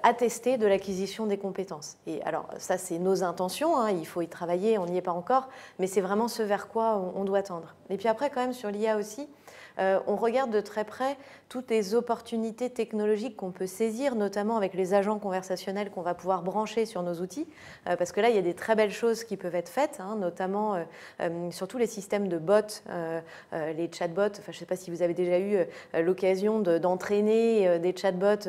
B: attester de l'acquisition des compétences. Et alors, ça, c'est nos intentions, il faut y travailler, on n'y est pas encore, mais c'est vraiment ce vers quoi on doit tendre. Et puis après, quand même, sur l'IA aussi, on regarde de très près toutes les opportunités technologiques qu'on peut saisir, notamment avec les agents conversationnels qu'on va pouvoir brancher sur nos outils, parce que là, il y a des très belles choses qui peuvent être faites, notamment sur tous les systèmes de bots, les chatbots. Enfin, je ne sais pas si vous avez déjà eu l'occasion d'entraîner des chatbots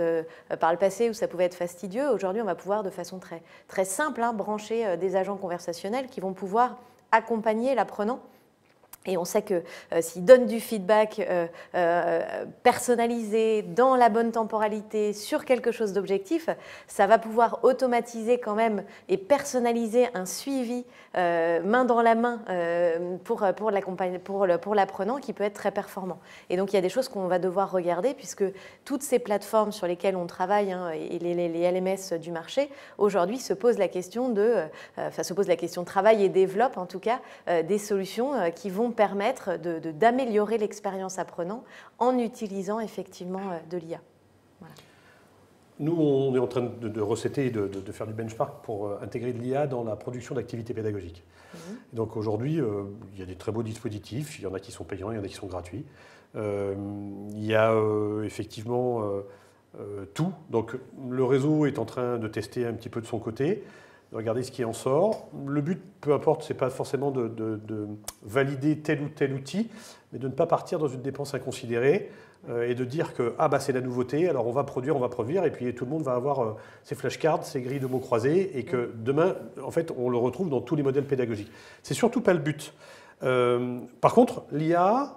B: par le passé où ça pouvait être fastidieux. Aujourd'hui, on va pouvoir de façon très, très simple brancher des agents conversationnels qui vont pouvoir accompagner l'apprenant Et on sait que s'ils donnent du feedback personnalisé, dans la bonne temporalité, sur quelque chose d'objectif, ça va pouvoir automatiser quand même et personnaliser un suivi main dans la main pour l'apprenant qui peut être très performant. Et donc il y a des choses qu'on va devoir regarder puisque toutes ces plateformes sur lesquelles on travaille et les LMS du marché, aujourd'hui se posent la question de travail et développent en tout cas des solutions qui vont permettre d'améliorer l'expérience apprenant en utilisant effectivement de l'IA. Voilà.
C: Nous, on est en train de recéter et de faire du benchmark pour intégrer de l'IA dans la production d'activités pédagogiques. Donc aujourd'hui, il y a des très beaux dispositifs, il y en a qui sont payants, il y en a qui sont gratuits. Il y a effectivement tout. Donc le réseau est en train de tester un petit peu de son côté, de regarder ce qui en sort. Le but, peu importe, ce n'est pas forcément de valider tel ou tel outil, mais de ne pas partir dans une dépense inconsidérée et de dire que c'est la nouveauté, alors on va produire, et puis tout le monde va avoir ses flashcards, ses grilles de mots croisés, et que demain, en fait, on le retrouve dans tous les modèles pédagogiques. C'est surtout pas le but. Par contre, l'IA,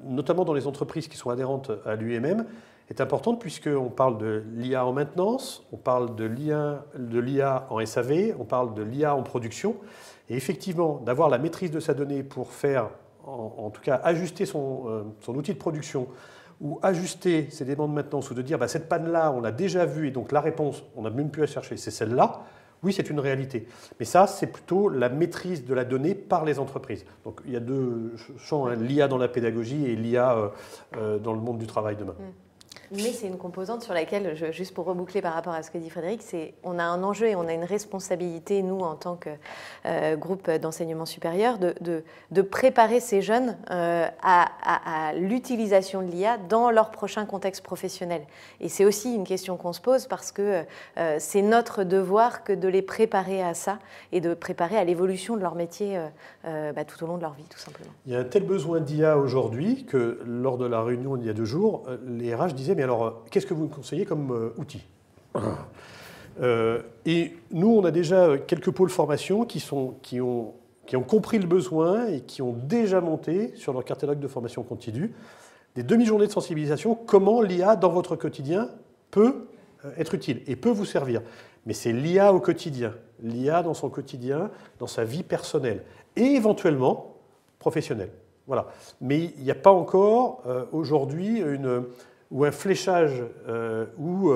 C: notamment dans les entreprises qui sont adhérentes à l'UMM, est importante puisqu'on parle de l'IA en maintenance, on parle de l'IA en SAV, on parle de l'IA en production. Et effectivement, d'avoir la maîtrise de sa donnée pour faire, en tout cas, ajuster son outil de production ou ajuster ses demandes de maintenance ou de dire cette panne-là, on l'a déjà vue et donc la réponse, on n'a même plus à chercher, c'est celle-là. Oui, c'est une réalité. Mais ça, c'est plutôt la maîtrise de la donnée par les entreprises. Donc il y a deux champs, l'IA dans la pédagogie et l'IA dans le monde du travail demain.
B: Mais c'est une composante sur laquelle, juste pour reboucler par rapport à ce que dit Frédéric, on a un enjeu et on a une responsabilité, nous, en tant que groupe d'enseignement supérieur, de préparer ces jeunes à l'utilisation de l'IA dans leur prochain contexte professionnel. Et c'est aussi une question qu'on se pose parce que c'est notre devoir que de les préparer à ça et de préparer à l'évolution de leur métier tout au long de leur vie, tout simplement.
C: Il y a un tel besoin d'IA aujourd'hui que lors de la réunion il y a 2 jours, les RH disaient mais alors, qu'est-ce que vous me conseillez comme outil ? Et nous, on a déjà quelques pôles formation qui ont compris le besoin et qui ont déjà monté sur leur catalogue de formation continue des demi-journées de sensibilisation, comment l'IA dans votre quotidien peut être utile et peut vous servir. Mais c'est l'IA au quotidien, l'IA dans son quotidien, dans sa vie personnelle et éventuellement professionnelle. Voilà. Mais il n'y a pas encore aujourd'hui un fléchage où,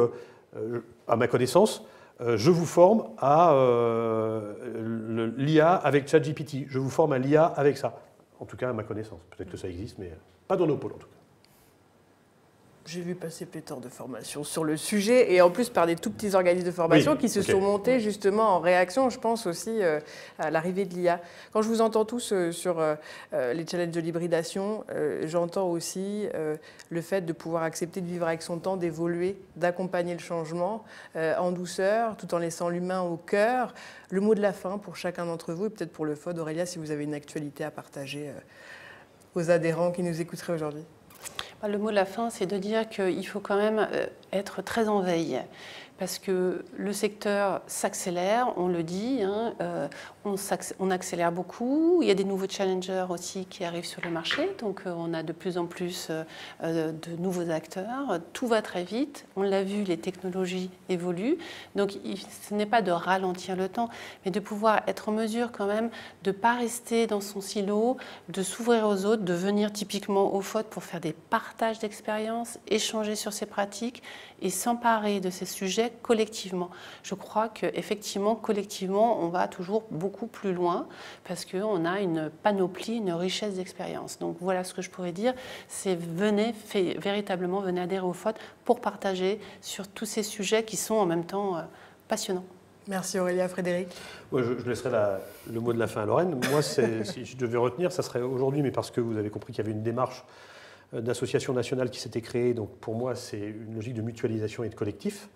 C: à ma connaissance, je vous forme à l'IA avec ChatGPT, je vous forme à l'IA avec ça. En tout cas, à ma connaissance. Peut-être que ça existe, mais pas dans nos pôles en tout cas.
A: J'ai vu passer pléthore de formations sur le sujet et en plus par des tout petits organismes de formation qui se sont montés justement en réaction, je pense aussi à l'arrivée de l'IA. Quand je vous entends tous sur les challenges de l'hybridation, j'entends aussi le fait de pouvoir accepter de vivre avec son temps, d'évoluer, d'accompagner le changement en douceur, tout en laissant l'humain au cœur. Le mot de la fin pour chacun d'entre vous et peut-être pour le FOD, Aurélia, si vous avez une actualité à partager aux adhérents qui nous écouteraient aujourd'hui.
D: Le mot de la fin, c'est de dire qu'il faut quand même être très en veille. Parce que le secteur s'accélère, on le dit, on accélère beaucoup. Il y a des nouveaux challengers aussi qui arrivent sur le marché, donc on a de plus en plus de nouveaux acteurs. Tout va très vite, on l'a vu, les technologies évoluent. Donc ce n'est pas de ralentir le temps, mais de pouvoir être en mesure quand même de ne pas rester dans son silo, de s'ouvrir aux autres, de venir typiquement au FOD pour faire des partages d'expériences, échanger sur ses pratiques et s'emparer de ces sujets collectivement. Je crois qu'effectivement, collectivement, on va toujours beaucoup plus loin parce qu'on a une panoplie, une richesse d'expériences. Donc voilà ce que je pourrais dire, c'est véritablement venez adhérer au FOD pour partager sur tous ces sujets qui sont en même temps passionnants.
A: Merci Aurélia. Frédéric.
C: Ouais, je laisserai le mot de la fin à Lorraine. Moi, si je devais retenir, ça serait aujourd'hui, mais parce que vous avez compris qu'il y avait une démarche d'association nationale qui s'était créée. Donc pour moi, c'est une logique de mutualisation et de collectif.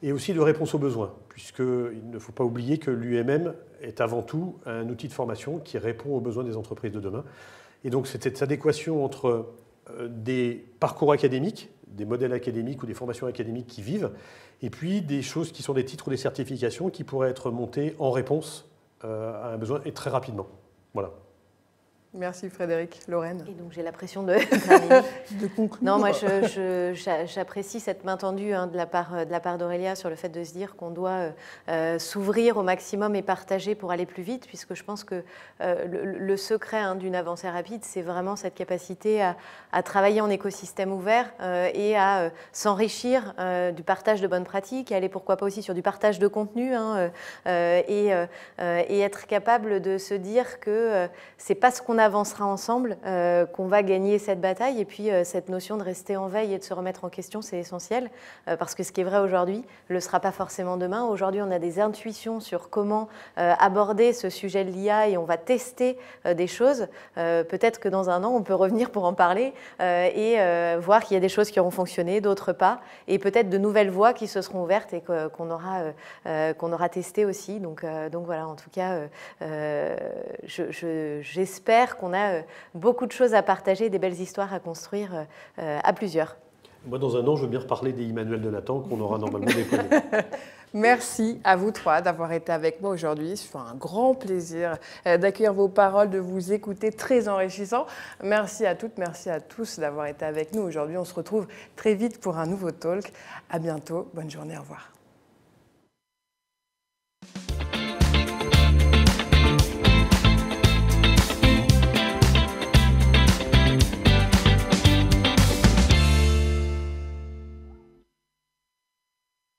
C: Et aussi de réponse aux besoins, puisqu'il ne faut pas oublier que l'UMM est avant tout un outil de formation qui répond aux besoins des entreprises de demain. Et donc c'est cette adéquation entre des parcours académiques, des modèles académiques ou des formations académiques qui vivent, et puis des choses qui sont des titres ou des certifications qui pourraient être montées en réponse à un besoin et très rapidement. Voilà.
A: Merci Frédéric. Lorraine.
B: Et donc j'ai la pression de terminer.
A: De conclure.
B: Non, moi j'apprécie cette main tendue de la part d'Aurélia sur le fait de se dire qu'on doit s'ouvrir au maximum et partager pour aller plus vite, puisque je pense que le secret d'une avancée rapide, c'est vraiment cette capacité à travailler en écosystème ouvert et à s'enrichir du partage de bonnes pratiques, et aller pourquoi pas aussi sur du partage de contenu, et être capable de se dire que c'est parce qu'on avancera ensemble qu'on va gagner cette bataille. Et puis cette notion de rester en veille et de se remettre en question, c'est essentiel, parce que ce qui est vrai aujourd'hui ne le sera pas forcément demain. Aujourd'hui, on a des intuitions sur comment aborder ce sujet de l'IA et on va tester des choses. Peut-être que dans un an, on peut revenir pour en parler et voir qu'il y a des choses qui auront fonctionné, d'autres pas, et peut-être de nouvelles voies qui se seront ouvertes et qu'on aura testées aussi. Donc voilà, en tout cas, j'espère qu'on a beaucoup de choses à partager, des belles histoires à construire à plusieurs.
C: Moi, dans un an, je veux bien reparler des Emmanuel de Nathan qu'on aura normalement déployés.
A: Merci à vous trois d'avoir été avec moi aujourd'hui. C'est un grand plaisir d'accueillir vos paroles, de vous écouter, très enrichissant. Merci à toutes, merci à tous d'avoir été avec nous aujourd'hui. On se retrouve très vite pour un nouveau talk. À bientôt. Bonne journée. Au revoir.